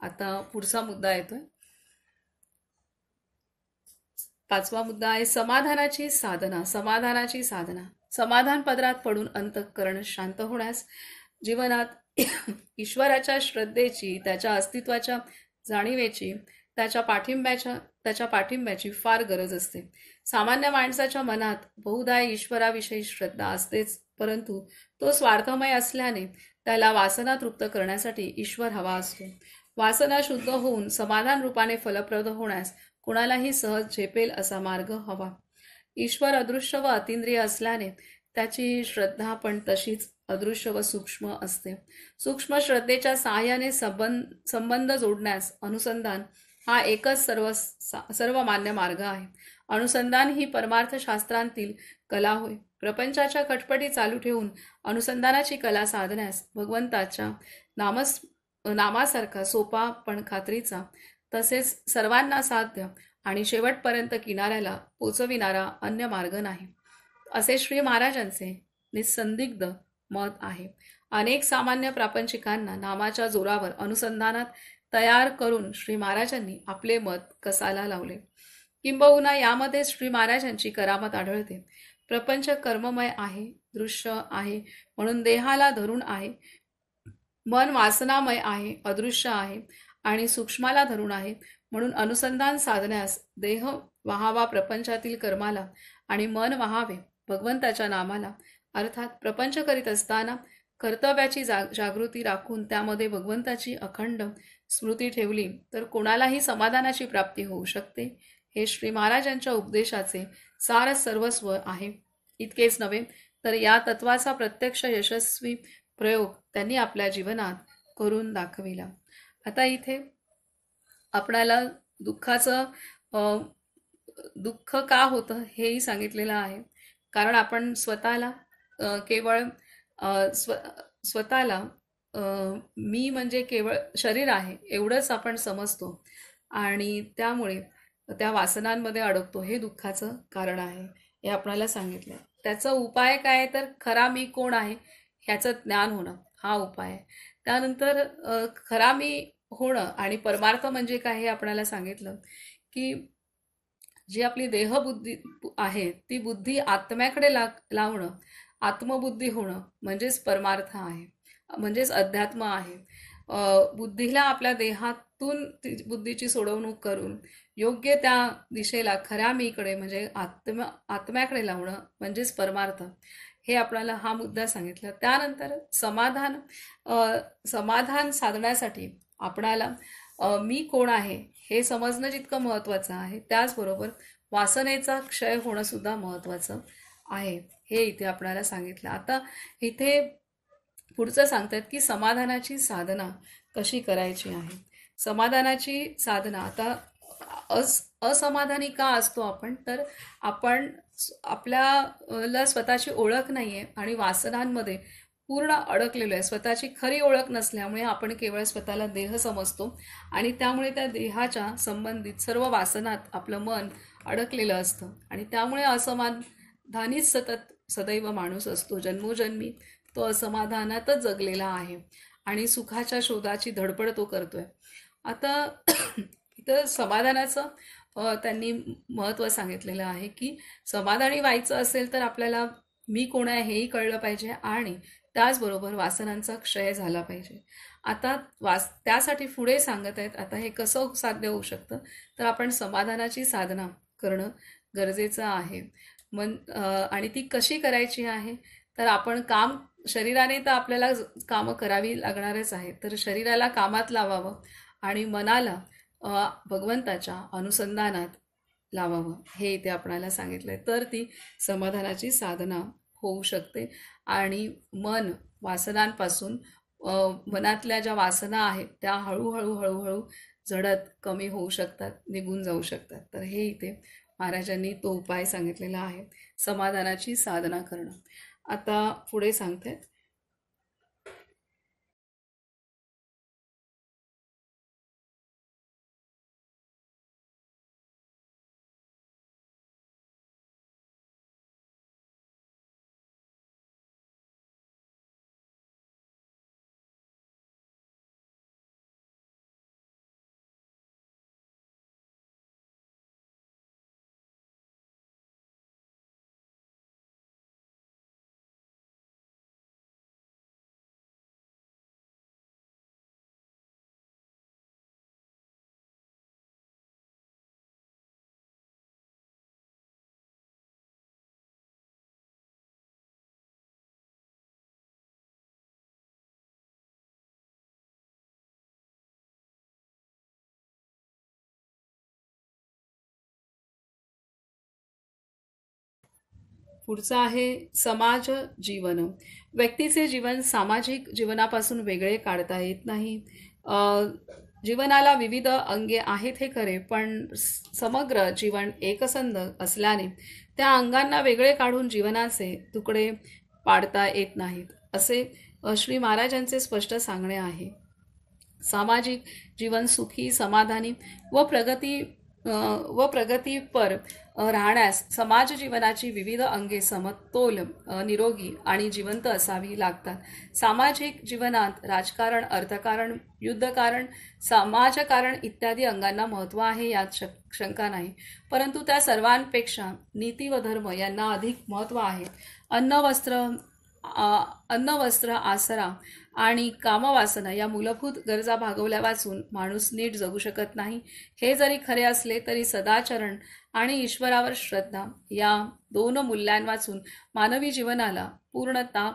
आता पुढचा मुद्दा येतोय. 5वा मुद्दा आहे समाधानाची साधना. समाधानाची साधना. समाधान पदरात पडून अंतःकरण शांत होण्यास जीवनात ईश्वराच्या श्रद्धेची, त्याच्या अस्तित्वाच्या जाणीवेची, त्याच्या पाठिंब्याची फार गरज असते. सामान्य माणसाच्या मनात बहुधा ईश्वराविषयी श्रद्धा असतेच, परंतु तो स्वार्थमय असल्याने त्याला वासना तृप्त करण्यासाठी ईश्वर हवा असतो. वासना शुद्ध होऊन समाधान रूपाने फलप्रद होण्यास कुणालाही सहज झेपेल असा मार्ग हवा. ईश्वर अदृश्य व अतिंद्रिय असल्याने त्याची श्रद्धा पण तशीच अदृश्य व सूक्ष्म असते. सूक्ष्म श्रद्धेच्या सहाय्याने संबंध जोडण्यास अनुसंधान हा एकच सर्वमान्य मार्ग आहे. अनुसंधान ही परमार्थशास्त्रांतील कला होय. प्रपंचाच्या खटपटी चालू ठेवून अनुसंधानाची कला साधण्यास भगवंताच्या नामासारखा सोपा पण खात्रीचा, तसेच सर्वांना साध्य आणि शेवटपर्यंत किनाऱ्याला पोचविणारा अन्य मार्ग नाही, असे श्री महाराजांचे निसंदिग्ध मत आहे. अनेक सामान्य प्रापंचिकांना नामाच्या जोरावर अनुसंधानात तयार करून श्री महाराजांनी आपले मत कसाला लावले. किंबहुना यामध्ये श्री महाराजांची करामत आढळते. प्रपंच कर्ममय आहे, दृश्य आहे म्हणून देहाला धरून आहे, मन वासनामय आहे, अदृश्य आहे आणि सूक्ष्माला धरून आहे म्हणून अनुसंधान साधण्यास देह वाहावा प्रपंचातील कर्माला आणि मन वाहावे भगवंताच्या नामाला. अर्थात प्रपंच करीत असताना कर्तव्याची जागृती राखून त्यामध्ये भगवंताची अखंड स्मृती ठेवली तर कोणालाही समाधानाची प्राप्ती होऊ शकते. हे श्री महाराजांच्या उपदेशाचे सार सर्वस्व आहे. इतकेच नव्हे तर या तत्वाचा प्रत्यक्ष यशस्वी प्रयोग त्यांनी आपल्या जीवनात करून दाखविला. आता इथे आपणाला दुःख का होतं हेही सांगितलेलं आहे. कारण आपण स्वतःला केवळ स्वतःला मी म्हणजे केवळ शरीर आहे एवढंच आपण समजतो आणि त्यामुळे त्या वासनांमध्ये अडकतो. हे दुःखाचं कारण आहे, हे आपणाला सांगितलं. त्याचा उपाय काय तर खरा मी कोण आहे ह्याचं ज्ञान होणं हा उपाय आहे. त्यानंतर खरा मी होणं आणि परमार्थ म्हणजे काय हे आपल्याला सांगितलं की जी आपली देहबुद्धी आहे ती बुद्धी आत्म्याकडे लावणं, आत्मबुद्धी होणं म्हणजेच परमार्थ आहे, म्हणजेच अध्यात्म आहे. बुद्धीला आपल्या देहातून बुद्धीची सोडवणूक करून योग्य त्या दिशेला खऱ्या मीकडे म्हणजे आत्म्याकडे लावणं म्हणजेच परमार्थ, हे आपल्याला हा मुद्दा सांगितला. त्यानंतर समाधान साधण्यासाठी आपणाला मी कोण आहे हे समजणं जितकं महत्त्वाचं आहे त्याचबरोबर वासनेचा क्षय होणं सुद्धा महत्त्वाचं आहे, हे इथे आपल्याला सांगितलं. आता इथे पुढचं सांगतात की समाधानाची साधना कशी करायची आहे. समाधानाची साधना, आता असमाधानी का असतो आपण तर आपण आपल्याला स्वतःची ओळख नाहीये आणि वासनांमध्ये पूर्ण अडकलेलो आहे. स्वतःची खरी ओळख नसल्यामुळे आपण केवळ स्वतःला देह समजतो आणि त्यामुळे त्या देहाच्या संबंधित सर्व वासनात आपलं मन अडकलेलं असतं आणि त्यामुळे असमाधानीच सदैव माणूस असतो. जन्मोजन्मी तो असमाधानातच जगलेला आहे आणि सुखाच्या शोधाची धडपड तो करतोय. आता तर समाधानाचं त्यांनी महत्त्व सांगितलेलं आहे की समाधानी व्हायचं असेल तर आपल्याला मी कोण आहे हेही कळलं पाहिजे आणि त्याचबरोबर वासनांचा क्षय झाला पाहिजे. आता त्यासाठी पुढे सांगत आहेत, आता हे कसं साध्य होऊ शकतं, तर आपण समाधानाची साधना करणं गरजेचं आहे. आणि ती कशी करायची आहे, तर आपण शरीराने तर आपल्याला कामं करावी लागणारच आहे, तर शरीराला कामात लावावं आणि मनाला भगवंताच्या अनुसंधानात लावावं, हे इथे आपणाला सांगितलंय. तर ती समाधानाची साधना होऊ शकते आणि मन वासनांपासून मनातल्या ज्या वासना आहेत त्या हळूहळू हळूहळू झडत कमी होऊ शकतात, निघून जाऊ शकतात. तर हे इथे महाराजांनी तो उपाय सांगितलेला आहे, समाधानाची साधना करणं. आता पुढे सांगते. पुढचं आहे समाज जीवन. व्यक्तीचे जीवन सामाजिक जीवनापासून वेगळे काढता येत नाही. जीवनाला विविध अंगे आहेत हे खरे, पण समग्र जीवन एकसंध असल्याने त्या अंगांना वेगळे काढून जीवनाचे तुकडे पाडता येत नाहीत, असे श्री महाराजांचे स्पष्ट सांगणे आहे. सामाजिक जीवन सुखी, समाधानी व प्रगतीपर राहण्यास समाज जीवनाची विविध अंगे समतोल, निरोगी आणि जिवंत असावी लागतात. सामाजिक जीवनात राजकारण, अर्थकारण, युद्धकारण, समाजकारण इत्यादी अंगांना महत्त्व आहे, यात शंका नाही. परंतु त्या सर्वांपेक्षा नीती व धर्म यांना अधिक महत्त्व आहे. अन्न वस्त्र आसरा आणि कामवासना या मूलभूत गरजा भागवल्या वाचून माणूस नीट जगू शकत नाही. हे जरी खरे असले तरी सदाचरण आणि ईश्वरावर श्रद्धा या दोन मूल्यांवाचून मानवी जीवनाला पूर्णता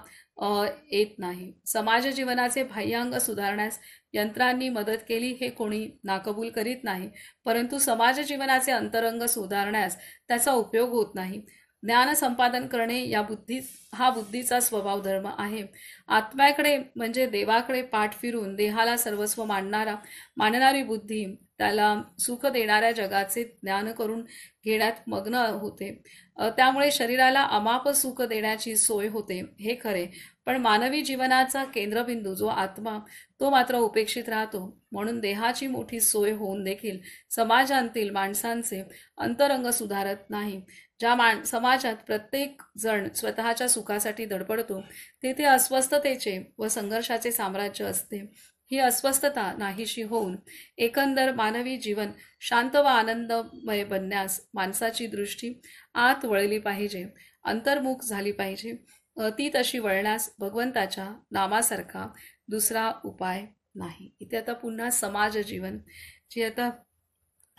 येत नाही. समाज जीवनाचे बाह्यांग सुधारण्यास यंत्रांनी मदत केली हे कोणी नाकबूल करीत नाही, परंतु समाज जीवनाचे अंतरंग सुधारण्यास त्याचा उपयोग होत नाही. ज्ञान संपादन करणे हा बुद्धीचा स्वभाव धर्म आहे. आत्म्याकडे म्हणजे देवाकडे पाठ फिरून देहाला सर्वस्व मानणारी बुद्धी त्याला सुख देणाऱ्या जगाचे ज्ञान करून घेण्यात मग्न होते. त्यामुळे शरीराला अमाप सुख देण्याची सोय होते हे खरे, पण मानवी जीवनाचा केंद्रबिंदू जो आत्मा तो मात्र उपेक्षित राहतो. म्हणून देहाची मोठी सोय होऊन देखील समाजातील माणसांचे अंतरंग सुधारत नाही. ज्या समाजात प्रत्येक जण स्वतःच्या सुखासाठी धडपडतो तेथे अस्वस्थतेचे व संघर्षाचे साम्राज्य असते. ही अस्वस्थता नाहीशी होऊन एकंदर मानवी जीवन शांत व आनंदमय बनण्यास माणसाची दृष्टी आत वळली पाहिजे, अंतर्मुख झाली पाहिजे. ती तशी वळण्यास भगवंताच्या नामासारखा दुसरा उपाय नाही. इथे आता पुन्हा समाज जीवन, जी आता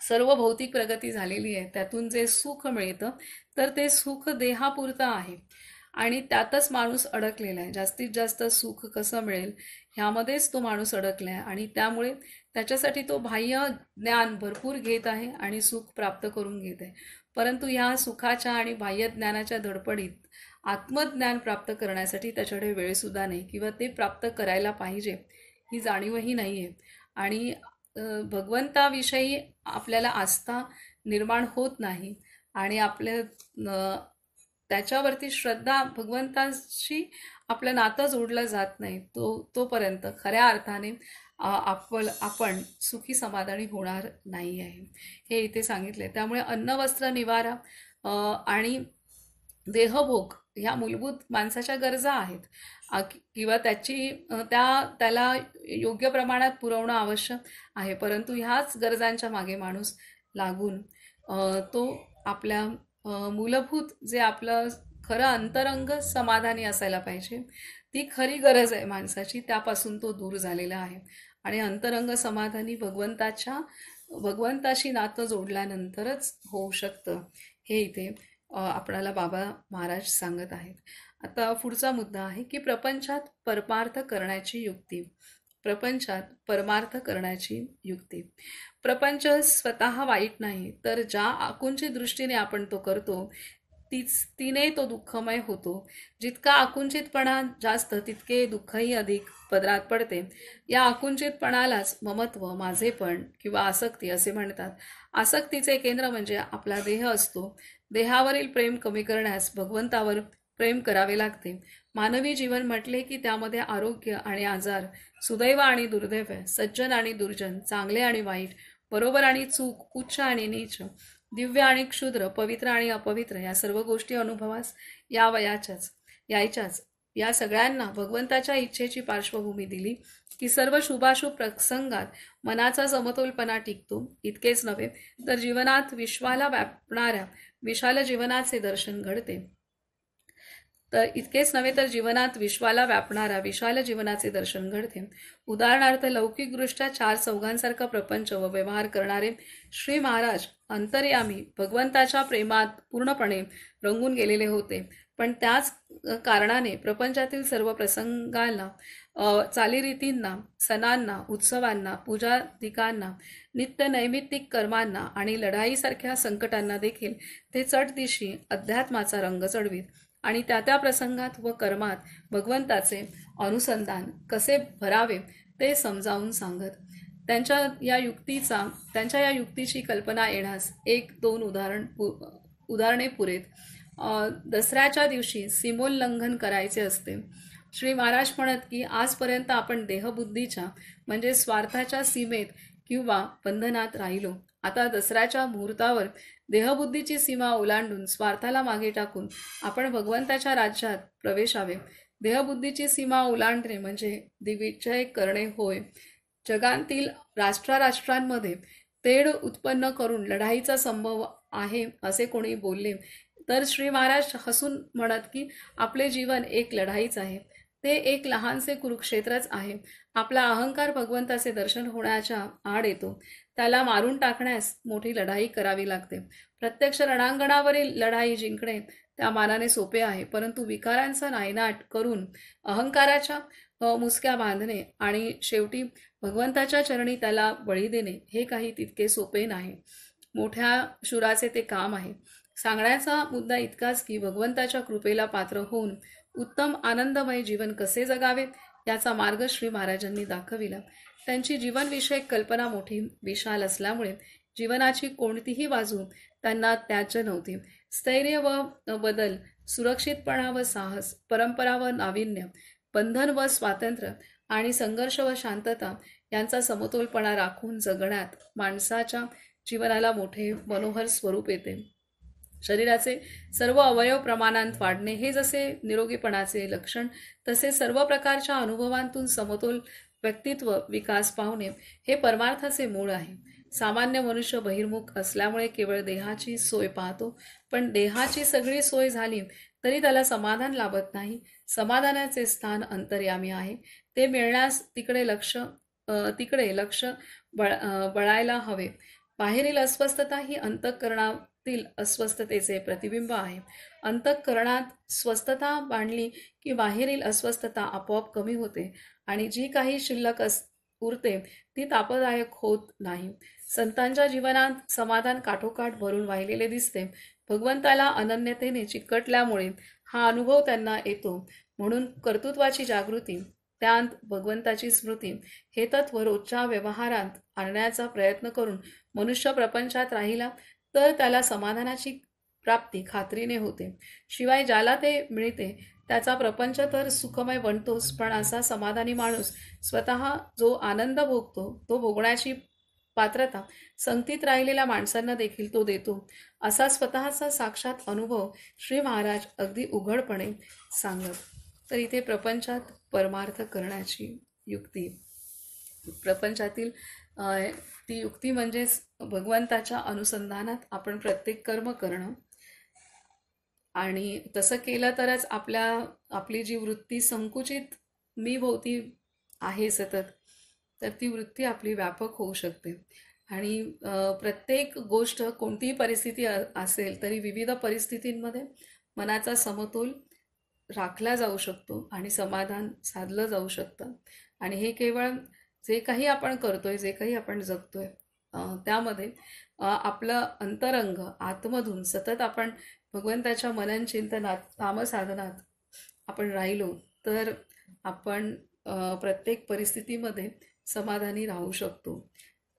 सर्व भौतिक प्रगती झालेली आहे, त्यातून जे सुख मिळतं तर ते सुख देहापुरतं आहे आणि त्यातच माणूस अडकलेला आहे. जास्तीत जास्त सुख कसं मिळेल ह्यामध्येच तो माणूस अडकला आहे आणि त्यामुळे त्याच्यासाठी तो बाह्य ज्ञान भरपूर घेत आहे आणि सुख प्राप्त करून घेत आहे. परंतु ह्या सुखाच्या आणि बाह्य ज्ञानाच्या धडपडीत आत्मज्ञान प्राप्त करण्यासाठी त्याच्याकडे वेळसुद्धा नाही किंवा ते प्राप्त करायला पाहिजे ही जाणीवही नाही आहे. आणि भगवंताविषयी आपल्याला आस्था निर्माण होत नाही आणि त्याच्यावरती श्रद्धा, भगवंताशी आपलं नातं जोडलं जात नाही तोपर्यंत खऱ्या अर्थाने आपण सुखी समाधानी होणार नाही आहे, हे इथे सांगितले. त्यामुळे अन्न वस्त्र निवारा आणि देहभोग ह्या मूलभूत माणसाच्या गरजा आहेत. किंवा त्याला योग्य प्रमाणात पुरवणं आवश्यक आहे. परंतु ह्याच गरजांच्या मागे माणूस लागून तो आपल्या मूलभूत जे आपलं खरं अंतरंग समाधानी असायला पाहिजे, ती खरी गरज आहे माणसाची, त्यापासून तो दूर झालेला आहे. आणि अंतरंग समाधानी भगवंताशी नातं जोडल्यानंतरच होऊ शकतं, हे इथे आपणाला बाबा महाराज सांगत आहेत. आता पुढचा मुद्दा आहे की प्रपंचात परमार्थ करण्याची युक्ती. प्रपंच स्वतः वाईट नाही, तर ज्या आकुंचित दृष्टीने आपण तो करतो तिने तो दुःखमय होतो. जितका आकुंचितपणा जास्त तितके दुःखही अधिक पदरात पडते. या आकुंचितपणालाच ममत्व, माझेपण किंवा आसक्ती असे म्हणतात. आसक्तीचे केंद्र म्हणजे आपला देह असतो. देहावरील प्रेम कमी करण्यास भगवंतावर प्रेम करावे लागते. मानवी जीवन म्हटले की त्यामध्ये आरोग्य आणि आजार, सुदैव आणि दुर्दैव, सज्जन आणि दुर्जन, चांगले आणि वाईट, बरोबर आणि चूक, उच्च आणि नीच, दिव्य आणि क्षुद्र, पवित्र आणि अपवित्र या सर्व गोष्टी अनुभवास यायच्याच. या सगळ्यांना भगवंताच्या इच्छेची पार्श्वभूमी दिली की सर्व शुभाशुभ प्रसंगात मनाचा समतोलपणा टिकतो. इतकेच नव्हे तर जीवनात विश्वाला व्यापणाऱ्या विशाल जीवनाचे दर्शन घडते. उदाहरणार्थ लौकिकदृष्ट्या चार चौघांसारखा प्रपंच व व्यवहार करणारे श्री महाराज अंतर्यामी भगवंताच्या प्रेमात पूर्णपणे रंगून गेलेले होते. पण त्याच कारणाने प्रपंचातील सर्व प्रसंगांना, चालीरीतींना, सणांना, उत्सवांना, पूजादिकांना, नित्य नैमित्तिक कर्मांना आणि लढाईसारख्या संकटांना देखील ते चटदिशी अध्यात्माचा रंग चढवीत आणि त्या प्रसंगात व कर्मात भगवंताचे अनुसंधान कसे भरावे ते समजावून सांगत. त्यांच्या या युक्तीची कल्पना येण्यास 1-2 उदाहरणे पुरेत. दसऱ्याच्या दिवशी सीमोल्लंघन करायचे असते. श्री महाराज म्हणत की आजपर्यंत आपण देहबुद्धीच्या म्हणजे स्वार्थाच्या सीमेत किंवा बंधनात राहिलो. आता दसऱ्याच्या मुहूर्तावर देहबुद्धीची सीमा ओलांडून स्वार्थाला मागे टाकून आपण भगवंताच्या राज्यात प्रवेशावे. देहबुद्धीची सीमा ओलांडणे म्हणजे दिग्विजय करणे होय. जगातील राष्ट्रांमध्ये तेढ उत्पन्न करून लढाईचा संभव आहे असे कोणी बोलले तर श्री महाराज हसून म्हणत की आपले जीवन एक लढाईच आहे. ते एक लहानसे कुरुक्षेत्रच आहे. आपला अहंकार भगवंताचे दर्शन होण्याच्या आड येतो. त्याला मारून टाकण्यास मोठी लढाई करावी लागते. प्रत्यक्ष रणांगणावरील लढाई जिंकणे त्या मानाने सोपे आहे, परंतु विकारांचा नायनाट करून अहंकाराच्या मुसक्या बांधणे आणि शेवटी भगवंताच्या चरणी त्याला बळी देणे हे काही तितके सोपे नाही. मोठ्या शूराचे ते काम आहे. सांगण्याचा मुद्दा इतकाच की भगवंताच्या कृपेला पात्र होऊन उत्तम आनंदमय जीवन कसे जगावे याचा मार्ग श्री महाराजांनी दाखविला. त्यांची जीवनविषयक कल्पना मोठी विशाल असल्यामुळे जीवनाची कोणतीही बाजू त्यांना त्याज्य नव्हती. स्थैर्य व बदल, सुरक्षितपणा व साहस, परंपरा व नाविन्य, बंधन व स्वातंत्र्य आणि संघर्ष व शांतता यांचा समतोलपणा राखून जगण्यात माणसाच्या जीवनाला मोठे मनोहर स्वरूप येते. शरीराचे सर्व अवयव प्रमाणात वाढणे हे जसे निरोगीपणाचे लक्षण, तसे सर्व प्रकारच्या अनुभवांतून समतोल व्यक्तित्व विकास पावणे हे परमार्थाचे मूळ आहे. सामान्य मनुष्य बहिर्मुख असल्यामुळे केवळ देहाची सोय पाहतो, पण देहाची सगळी सोय झाली तरी त्याला समाधान लाभत नाही. समाधानाचे स्थान अंतर्यामी आहे. ते मिळण्यास तिकडे लक्ष बळायला हवे. बाहेरील अस्वस्थता ही अंतःकरणातील अस्वस्थतेचे प्रतिबिंब आहे. अंतःकरणात स्वस्थता बांधली की बाहेरील अस्वस्थता आपोआप कमी होते आणि जी काही शिल्लक उरते ती तापदायक होत नाही. संतांच्या जीवनात समाधान काठोकाठ भरून वाहिलेले दिसते. भगवंताला अनन्यतेने चिकटल्यामुळे हा अनुभव त्यांना येतो. म्हणून कर्तृत्वाची जागृती, त्यात भगवंताची स्मृती हे तत्व रोजच्या व्यवहारात आणण्याचा प्रयत्न करून मनुष्य प्रपंचात राहिला तर त्याला समाधानाची प्राप्ती खात्रीने होते. शिवाय ज्याला ते मिळते त्याचा प्रपंच तर सुखमय बनतोच, पण असा समाधानी माणूस स्वतः जो आनंद भोगतो तो भोगण्याची पात्रता संगतीत राहिलेल्या माणसांना देखील तो देतो, असा स्वतःचा साक्षात अनुभव श्री महाराज अगदी उघडपणे सांगत. तर इथे प्रपंचात परमार्थ करण्याची युक्ती, प्रपंचातील ती युक्ती म्हणजेच भगवंताच्या अनुसंधानात आपण प्रत्येक कर्म करणं, आणि तसं केलं तरच आपली जी वृत्ती संकुचित मी भोवती आहे सतत, तर ती वृत्ती आपली व्यापक होऊ शकते. आणि प्रत्येक गोष्ट कोणतीही परिस्थिती असेल तरी विविध परिस्थितींमध्ये मनाचा समतोल राखला जाऊ शकतो आणि समाधान साधलं जाऊ शकतं. आणि हे केवळ जे काही आपण करतोय, जे काही आपण जगतोय, त्यामध्ये आपलं अंतरंग आतमधून सतत आपण भगवंताच्या मनन चिंतनात नामसाधनात आपण राहिलो तर आपण प्रत्येक परिस्थितीमध्ये समाधानी राहू शकतो,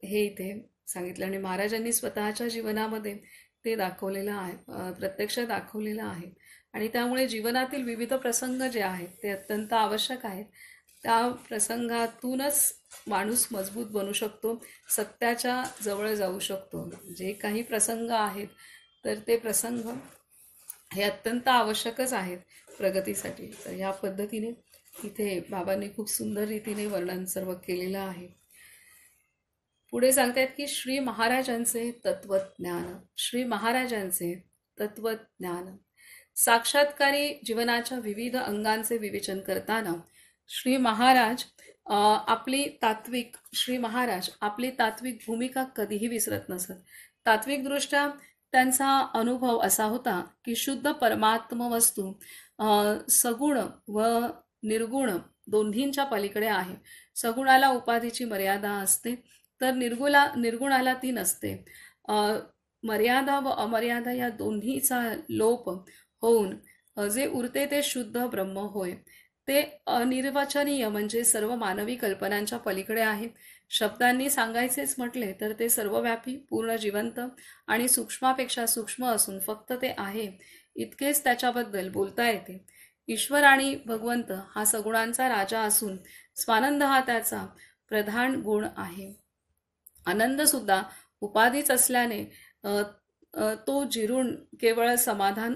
हे इथे सांगितलं. आणि महाराजांनी स्वतःच्या जीवनामध्ये ते दाखवलेलं आहे, प्रत्यक्ष दाखवलेलं आहे. आणि त्यामुळे जीवनातील विविध प्रसंग जे आहेत ते अत्यंत आवश्यक आहेत. त्या प्रसंगातूनच माणूस मजबूत बनू शकतो, सत्याच्या जवळ जाऊ शकतो. जे काही प्रसंग आहेत तर ते प्रसंग हे अत्यंत आवश्यकच आहेत प्रगतीसाठी. तर या पद्धतीने इथे बाबांनी खूप सुंदर रीतीने वर्णन सर्व केलेलं आहे. पुढे सांगतायत की श्री महाराजांचे तत्वज्ञान, श्री महाराजांचे तत्वज्ञान. साक्षात्कारी जीवनाच्या विविध अंगांचे विवेचन करताना श्री महाराज श्री महाराज आपली तात्विक भूमिका कधीही विसरत नसत. तात्विकदृष्ट्या त्यांचा अनुभव असा होता की शुद्ध परमात्म वस्तू सगुण व निर्गुण दोन्हींच्या पलीकडे आहे. सगुणाला उपाधीची मर्यादा असते तर निर्गुणाला ती नसते. मर्यादा व अमर्यादा या दोन्हीचा लोप होऊन जे उरते ते शुद्ध ब्रह्म होय. ते अनिर्वचनीय म्हणजे सर्व मानवी कल्पनांच्या पलीकडे आहे. शब्दांनी सांगायचेच म्हटले तर ते सर्वव्यापी, पूर्ण जिवंत आणि सूक्ष्मापेक्षा सूक्ष्म असून फक्त ते आहे इतकेच त्याच्याबद्दल बोलता येते. ईश्वर आणि भगवंत हा सगुणांचा राजा असून स्वानंद हा त्याचा प्रधान गुण आहे. आनंद सुद्धा उपाधीच असल्याने तो जिरून केवळ समाधान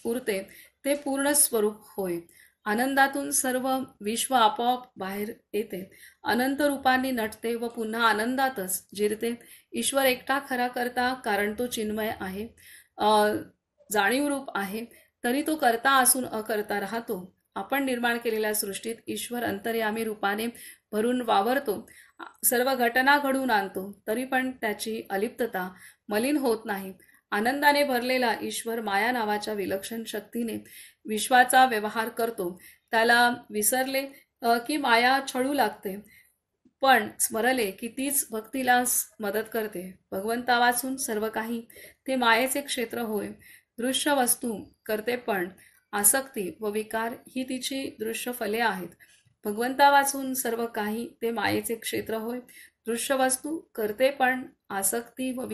उरते ते पूर्ण स्वरूप होय. आनंदातून सर्व विश्व आपोआप बाहेर येते, अनंत रूपांनी नटते व पुन्हा आनंदातच जिरते. ईश्वर एकटा खरा करता, कारण तो चिन्मय आहे, जाणीव रूप आहे, तरी तो करता असून अकर्ता राहतो. आपण निर्माण केलेल्या सृष्टीत ईश्वर अंतर्यामी रूपाने भरून वावरतो, सर्व घटना घडवून आणतो, तरी पण त्याची अलिप्तता मलिन होत नाही. आनंदाने भरलेला ईश्वर माया नावाच्या विलक्षण शक्तीने विश्वाचा व्यवहार करतो. त्याला विसरले की माया छळू लागते, पण स्मरले की तीच भक्तीला मदत करते. भगवंता वाचून सर्व काही ते मायेचे क्षेत्र होय. दृश्य वस्तू करते पण आसक्ती व विकार ही तिची दृश्य फले आहेत. भगवंता वाचून सर्व काही ते मायेचे क्षेत्र होय. दृश्य वस्तू करते पण आसक्ती व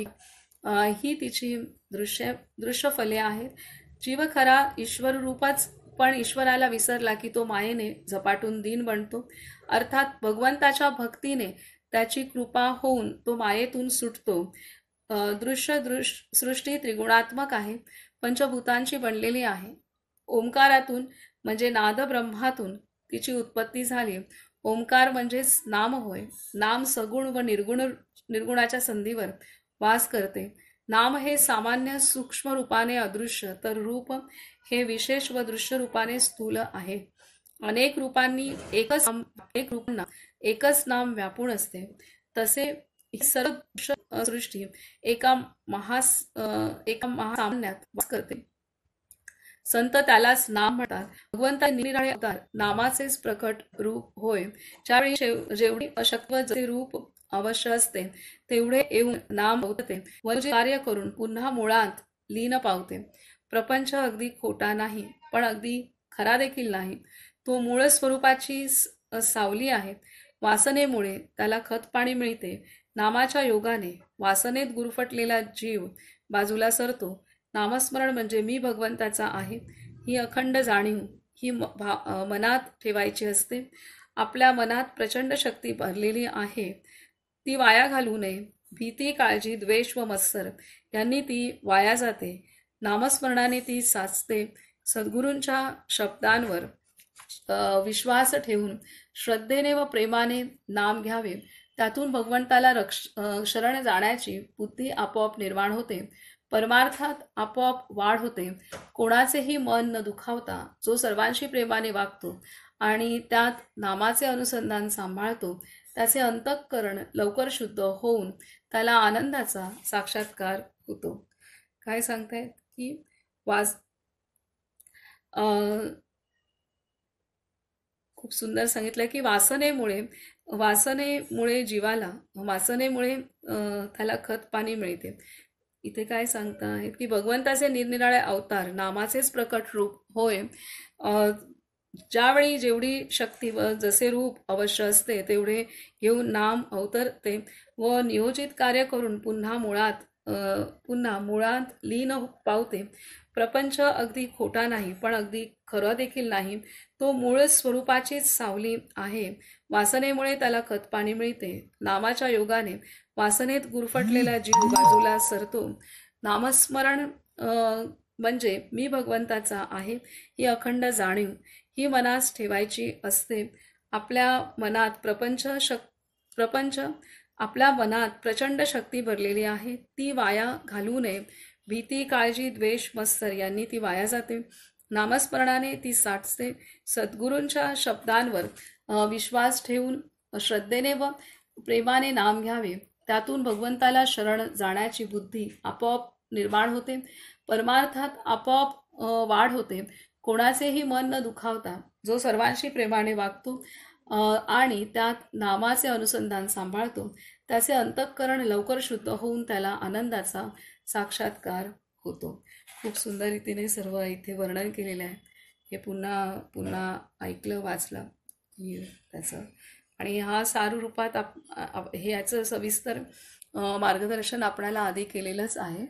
ही तिची दृश्य फले आहेत. जीव खरा ईश्वर रूपच, पण ईश्वराला विसरला की तो मायेने झपाटून दीन बनतो. अर्थात भगवंताच्या भक्तीने त्याची कृपा होऊन तो मायेतून सुटतो. सृष्टी त्रिगुणात्मक आहे, पंचभूतांची बनलेली आहे. ओंकारातून म्हणजे नाद ब्रह्मातून तिची उत्पत्ती झाली. ओंकार म्हणजेच नाम होय. नाम सगुण व निर्गुणाच्या संधीवर वास करते. नाम हे सामान्य सूक्ष्म रूपाने अदृश्य, तर रूप हे विशेष व दृश्य रूपाने स्थूल आहे. अनेक रूपांनी रूपांना एकच नाम व्यापून असते. तसे ही सर्व सृष्टी एका महासामान्यात वास करते. संत त्यालाच नाम म्हणतात. भगवंता निराळे अवतार नामाचेच प्रकट रूप होय. ज्यावेळी जेवढी अशक्त जसे रूप अवश्य असते तेवढे येऊन नाम अवतते व कार्य करून पुन्हा मुळात लीन पावते. प्रपंच अगदी खोटा नाही, पण अगदी खरा देखील नाही. तो मूळ स्वरूपाची सावली आहे. वासनेमुळे त्याला खतपाणी मिळते. नामाच्या योगाने वासनेत गुरफटलेला जीव बाजूला सरतो. नामस्मरण म्हणजे मी भगवंताचा आहे ही अखंड जाणीव ही मनात ठेवायची असते. आपल्या मनात प्रचंड शक्ती भरलेली आहे, ती वाया घालवू नये. भीती, काळजी, द्वेष व मत्सर यांनी ती वाया जाते. नामस्मरणाने ती साचते. सद्गुरूंच्या शब्दांवर विश्वास ठेवून श्रद्धेने व प्रेमाने नाम घ्यावे. त्यातून भगवंताला शरण जाण्याची बुद्धी आपोआप निर्माण होते. परमार्थात आपोआप वाढ होते. कोणाचेही मन न दुखावता जो सर्वांशी प्रेमाने वागतो आणि त्यात नामाचे अनुसंधान सांभाळतो, त्याचे अंतःकरण लवकर शुद्ध होऊन त्याला आनंदाचा साक्षात्कार होतो. काय सांगतायत की वाच खूप सुंदर सांगितलं की वासनेमुळे जीवाला वासनेमुळे त्याला खत पाणी मिळते. इथे काय सांगतायत की भगवंताचे निरनिराळे अवतार नामाचेच प्रकट रूप होय. ज्यावेळी जेवढी शक्ती व जसे रूप अवश्य असते तेवढे घेऊन नाम अवतरते व नियोजित कार्य करून पुन्हा मुळात लीन पावते. प्रपंच अगदी खोटा नाही, पण अगदी खरं देखील नाही. तो मूळ स्वरूपाचीच सावली आहे. वासनेमुळे त्याला खतपाणी मिळते. नामाच्या योगाने वासनेत गुरफटलेला जीव बाजूला सरतो. नामस्मरण म्हणजे मी भगवंताचा आहे ही अखंड जाणीव ही मनास ठेवायची असते. आपल्या मनात प्रचंड शक्ती भरलेली आहे. ती वाया घालवू नये. भीती, काळजी, द्वेष, मत्सर यांनी ती वाया जाते. नामस्मरणाने ती साठते. सद्गुरूंच्या शब्दांवर विश्वास ठेवून श्रद्धेने व प्रेमाने नाम घ्यावे. त्यातून भगवंताला शरण जाण्याची बुद्धी आपोआप निर्माण होते. परमार्थात आपोआप वाढ होते. कोणाचेही मन न दुखावता जो सर्वांशी प्रेमाने वागतो आणि त्यात नामाचे अनुसंधान सांभाळतो, त्याचे अंतःकरण लवकर शुद्ध होऊन त्याला आनंदाचा साक्षात्कार होतो. खूप सुंदर रीतीने सर्व इथे वर्णन केलेलं आहे. हे पुन्हा पुन्हा ऐकलं वाचलं की त्याचं आणि हा सारूरूपात हे याचं सविस्तर मार्गदर्शन आपल्याला आधी केलेलंच आहे.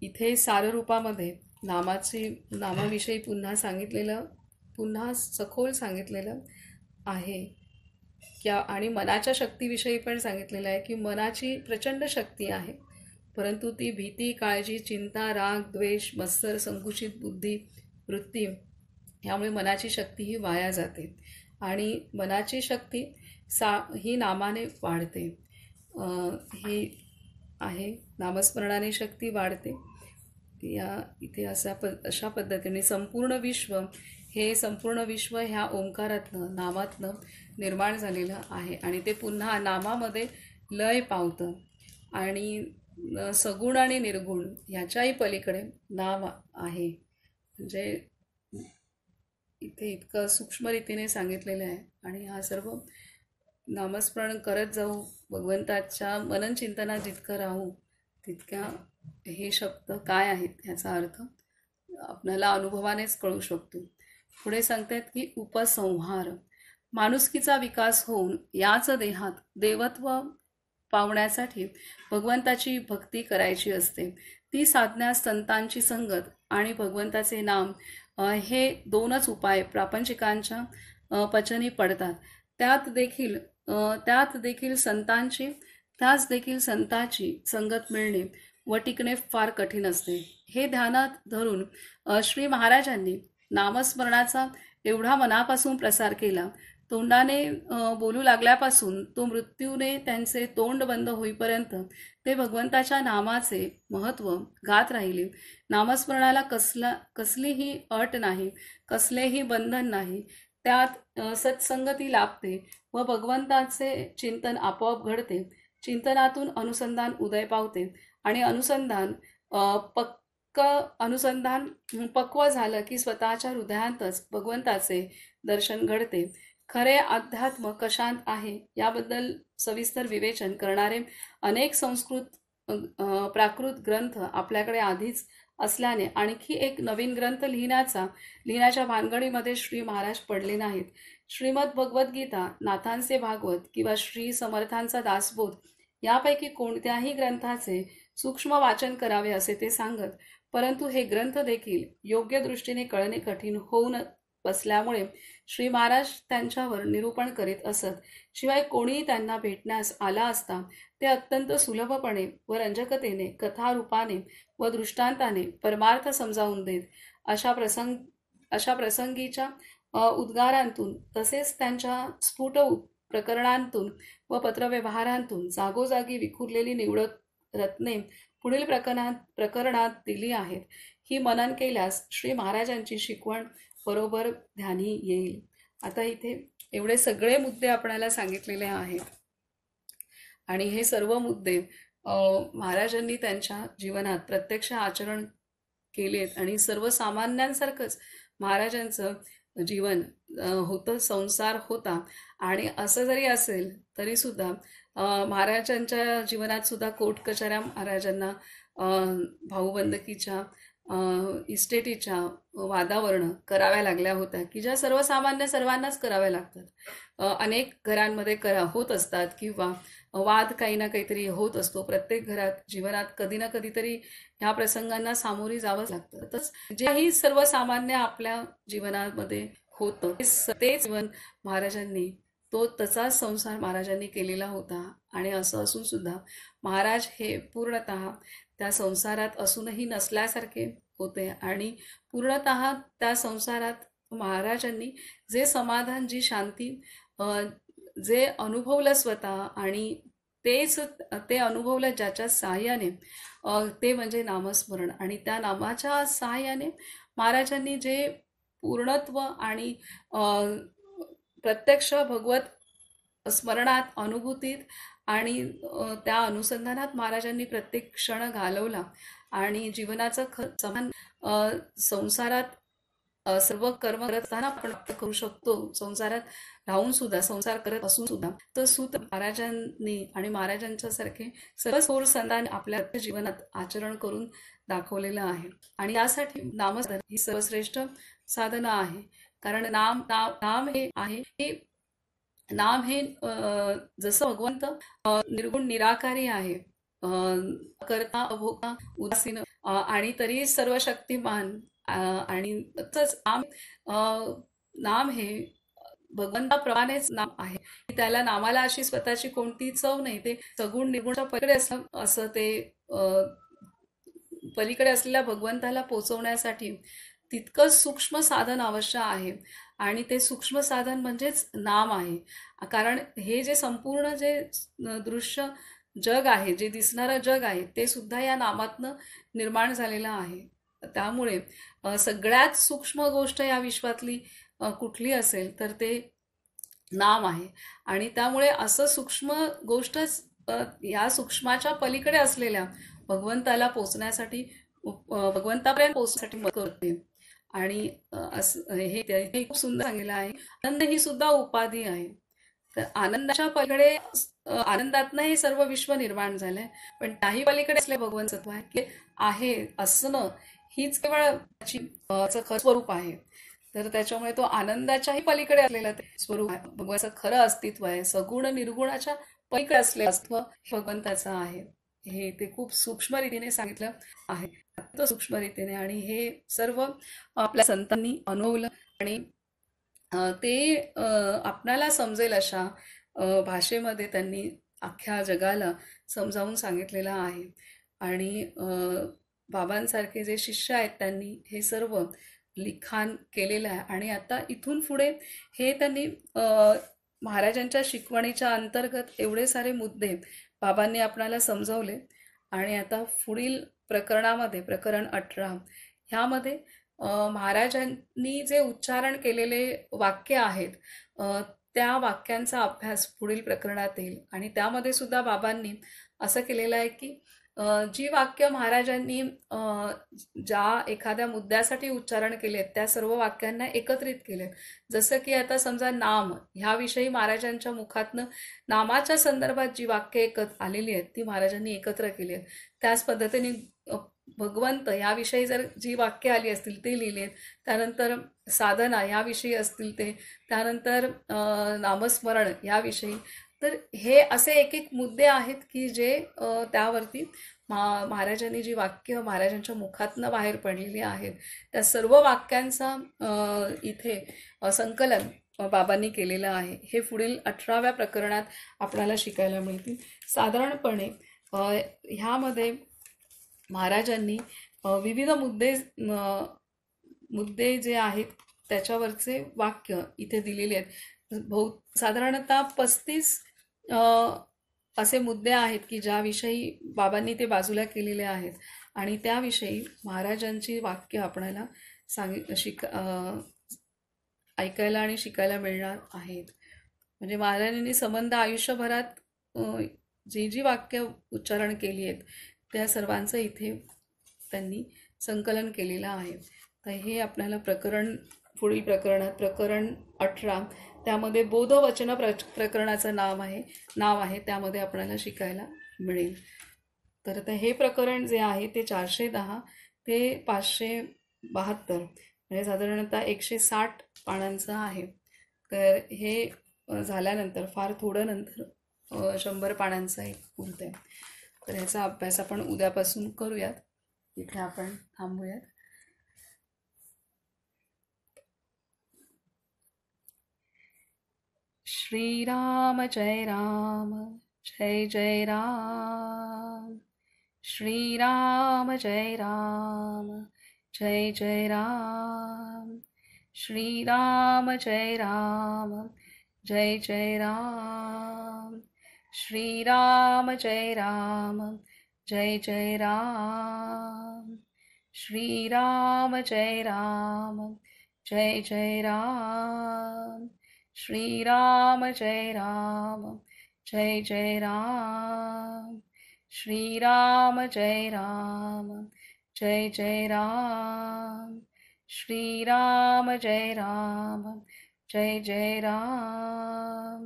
इथे साररूपामध्ये नामाविषयी पुन्हा सखोल सांगितलेलं आहे आणि मनाच्या शक्तीविषयी पण सांगितलेलं आहे की मनाची प्रचंड शक्ती आहे, परंतु ती भीती, काळजी, चिंता, राग, द्वेष, मत्सर, संकुचित बुद्धी, वृत्ती यामुळे मनाची शक्ती ही वाया जाते आणि मनाची शक्ती ही नामाने वाढते. ही आहे नामस्मरणाने शक्ती वाढते. इथे अशा पद्धतीने संपूर्ण विश्व ह्या ओंकारातनं नामातनं निर्माण झालेलं आहे आणि ते पुन्हा नामामध्ये लय पावतं आणि सगुण आणि निर्गुण ह्याच्याही पलीकडे नाम आहे. म्हणजे इथे इतकं सूक्ष्म रीतीने सांगितलेलं आहे आणि हा सर्व नामस्मरण करत जाऊ, भगवंताच्या मननचिंतनात जितकं राहू तितक्या हे शब्द काय आहेत ह्याचा अर्थ आपल्याला अनुभवानेच कळू शकतो. पुढे सांगतात की उपसंहार. माणुसकीचा विकास होऊन याच देहात देवत्व पावण्यासाठी भगवंताची भक्ती करायची असते. ती साधण्यास संतांची संगत आणि भगवंताचे नाम हे दोनच उपाय प्रापंचिकांच्या पचनी पडतात. त्याच देखील संतांची संगत मिळणे व टिकणे फार कठीण असते. हे ध्यानात धरून श्री महाराजांनी नामस्मरणाचा एवढा मनापासून प्रसार केला. तोंडाने बोलू लागल्यापासून तो मृत्यूने त्यांचे तोंड बंद होईपर्यंत ते भगवंताच्या नामाचे महत्त्व गात राहिले. नामस्मरणाला कसलीही अट नाही, कसलेही बंधन नाही. त्यात सत्संगती लाभते व भगवंताचे चिंतन आपोआप घडते. चिंतनातून अनुसंधान उदय पावते आणि अनुसंधान पक्व झालं की स्वतःच्या हृदयातच भगवंताचे दर्शन घडते. खरे अध्यात्म कशांत आहे याबद्दल सविस्तर विवेचन करणारे अनेक प्राकृत ग्रंथ आपल्याकडे आधीच असल्याने आणखी एक नवीन ग्रंथ लिहिण्याच्या भानगडीमध्ये श्री महाराज पडले नाहीत. श्रीमद भगवद्गीता, नाथांचे भागवत किंवा श्री समर्थांचा दासबोध यापैकी कोणत्याही ग्रंथाचे सूक्ष्म वाचन करावे असे ते सांगत. परंतु हे ग्रंथ देखील योग्य दृष्टीने कळणे कठीण होऊन बसल्यामुळे श्री महाराज त्यांच्यावर निरूपण करीत असत. शिवाय कोणीही त्यांना भेटण्यास आला असता ते अत्यंत सुलभपणे व रंजकतेने, कथारूपाने व दृष्टांताने परमार्थ समजावून देत. अशा प्रसंगीच्या उद्गारांतून तसेच त्यांच्या स्फुट प्रकरणांतून व पत्रव्यवहारांतून जागोजागी विखुरलेली निवडक रत्ने पुढील प्रकरणात दिली आहेत. ही मनन केल्यास श्री महाराजांची शिकवण बरोबर ध्यानी येईल. आता इथे एवढे सगळे मुद्दे आपल्याला सांगितलेले आहेत आणि हे सर्व मुद्दे महाराजांनी त्यांच्या जीवनात प्रत्यक्ष आचरण केलेत आणि सर्वसामान्यांसारखंच महाराजांचं जीवन होतं, संसार होता. आणि असं जरी असेल तरी सुद्धा महाराजांच्या जीवनात सुद्धा कोर्ट कचऱ्या महाराजांना भाऊबंदकीच्या इस्टेटीच्या वादावरणं कराव्या लागल्या होत्या की ज्या सर्वांनाच कराव्या लागतात. अनेक घरांमध्ये होत असतात किंवा वाद काही ना काहीतरी होत असतो. प्रत्येक घरात जीवनात कधी ना कधीतरी ह्या प्रसंगांना सामोरी जावंच लागतं. तर जेही सर्वसामान्य आपल्या जीवनामध्ये होतं ते जीवन महाराजांनी तसाच संसार महाराजांनी केलेला होता. आणि असं असून सुद्धा महाराज हे पूर्णतः त्या संसारात असूनही नसल्यासारखे होते आणि पूर्णतः त्या संसारात महाराजांनी जे समाधान, जी शांती जे अनुभवलं स्वतः आणि ते अनुभवलं ज्याच्या सहाय्याने ते म्हणजे नामस्मरण. आणि त्या नामाच्या सहाय्याने महाराजांनी जे पूर्णत्व आणि प्रत्यक्ष भगवत स्मरणात, अनुभूतीत आणि त्या अनुसंधानात महाराजांनी प्रत्येक क्षण घालवला. आणि जीवनाचं समान संसारात सर्व कर्म करत असताना आपण करू शकतो, संसारात राहून सुद्धा, संसार करत असून सुद्धा. तर सूत महाराजांनी आणि महाराजांच्या सारखे सर्व थोर संतांनी आपल्या जीवनात आचरण करून दाखवलेलं आहे. आणि यासाठी नामसाधना ही सर्वश्रेष्ठ साधना आहे. कारण नाम हे आहे की नाम हे जसं भगवंत निर्गुण निराकारी आहे, करता अभोक्ता उदासीन आणि तरी सर्व शक्तिमान. आणि नाम हे भगवंताप्रमाणेच नाम आहे. त्याला नामाला अशी स्वतःची कोणती चव नाही. ते सगुण निर्गुणच्या पलीकडे असं ते पलीकडे असलेल्या भगवंताला पोचवण्यासाठी तितकंच सूक्ष्म साधन आवश्यक आहे. आणि ते सूक्ष्म साधन म्हणजेच नाम आहे. कारण हे जे संपूर्ण जे दृश्य जग आहे, जे दिसणारं जग आहे, ते सुद्धा या नामातनं निर्माण झालेलं आहे. त्यामुळे सगळ्यात सूक्ष्म गोष्ट या विश्वातली कुठली असेल तर ते नाम आहे. आणि त्यामुळे असं सूक्ष्म गोष्टच या सूक्ष्माच्या पलीकडे असलेल्या भगवंताला पोचण्यासाठी, भगवंतापर्यंत पोचण्यासाठी मदत करते. आणि हे खूप सुंदर सांगितलं आहे. आनंद ही सुद्धा उपाधी आहे. तर आनंदाच्या पलीकडे, आनंदातनं हे सर्व विश्व निर्माण झालंय, पण त्याही पलीकडे असले भगवंत सत्व आहे की आहे असणं हीच केवळ त्याची खरं स्वरूप आहे. तर त्याच्यामुळे तो आनंदाच्याही पलीकडे असलेलं ते स्वरूप आहे, भगवंताचं खरं अस्तित्व आहे. सगुण निर्गुणाच्या पलीकडे असलेलं अस्तित्व भगवंताचं आहे. हे ते खूप सूक्ष्म रीतीने सांगितलं आहे, सूक्ष्म रीतीने. आणि हे सर्व आपल्या संतांनी अनुभवलं आणि ते आपणाला समजेल अशा भाषेमध्ये त्यांनी अख्ख्या जगाला समजावून सांगितलेलं आहे. आणि बाबांसारखे जे शिष्य आहेत त्यांनी हे सर्व लिखाण केलेलं आहे. आणि आता इथून पुढे हे त्यांनी महाराजांच्या शिकवणीच्या अंतर्गत एवढे सारे मुद्दे बाबांनी आपणाला समजावले. आणि आता पुढील प्रकरणामध्ये, प्रकरण 18 ह्यामध्ये महाराजांनी जे उच्चारण केलेले वाक्य आहेत त्या वाक्यांचा अभ्यास पुढील प्रकरणात येईल. आणि त्यामध्ये सुद्धा बाबांनी असं केलेलं आहे की जी वाक्य महाराजांनी ज्या एखाद्या मुद्द्यासाठी उच्चारण केलेत त्या सर्व वाक्यांना एकत्रित केलेत. जसं की आता समजा नाम ह्याविषयी महाराजांच्या मुखातनं नामाच्या संदर्भात जी वाक्य आलेली आहेत ती महाराजांनी एकत्र केली आहेत. त्याच पद्धतीने भगवंत याविषयी जर जी वाक्य आली असतील ते लिहिलेत. त्यानंतर साधना याविषयी असतील ते, त्यानंतर नामस्मरण याविषयी. तर हे असे एक एक मुद्दे आहेत की जे त्यावरती महाराजांनी जी वाक्य महाराजांच्या मुखातनं बाहेर पडलेली आहेत त्या सर्व वाक्यांचा इथे संकलन बाबांनी केलेलं आहे. हे पुढील 18व्या प्रकरणात आपल्याला शिकायला मिळतील. साधारणपणे ह्यामध्ये महाराजांनी विविध मुद्दे जे आहेत त्याच्यावरचे वाक्य इथे दिलेले आहेत. साधारणतः 35 असे मुद्दे आहेत की ज्याविषयी बाबांनी ते बाजूला केलेले आहेत आणि त्याविषयी महाराजांची वाक्य आपल्याला ऐकायला आणि शिकायला मिळणार आहेत. म्हणजे महाराजांनी संबंध आयुष्यभरात जी वाक्य उच्चारण केली आहेत त्या सर्वांचं इथे त्यांनी संकलन केलेलं आहे. तर हे आपल्याला पुढील प्रकरणात प्रकरण 18 त्यामध्ये बोधवचन प्रकरणाचं नाव आहे त्यामध्ये आपल्याला शिकायला मिळेल. तर आता हे प्रकरण जे आहे ते 410 ते 572 म्हणजे साधारणतः 160 पानांचं आहे. तर हे झाल्यानंतर फार थोडं नंतर 100 पानांचं एक उरतं आहे. तर ह्याचा अभ्यास आपण उद्यापासून करूयात. इथे आपण थांबूयात. श्रीराम जय राम जय जय राम. श्रीराम जय राम जय जय राम. श्रीराम जय राम जय जय राम. श्रीराम जय राम जय जय राम. श्रीराम जय राम जय जय राम. श्रीराम जय राम जय जय राम. श्रीराम जय राम जय जय राम. श्रीराम जय राम जय जय राम.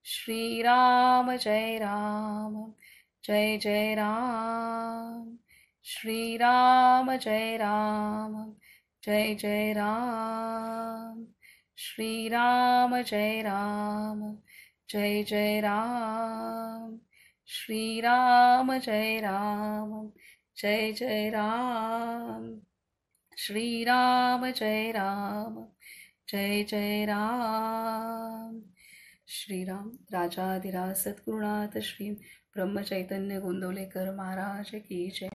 श्रीराम जय राम जय जय राम. श्रीराम जय राम जय जय राम. श्रीराम जय राम जय जय राम. श्रीराम जय राम जय जय राम. श्रीराम जय राम जय जय राम. श्रीराम. राजाधिराज सद्गुरुनाथ श्री ब्रह्मचैतन्य गोंदवलेकर महाराज की जय.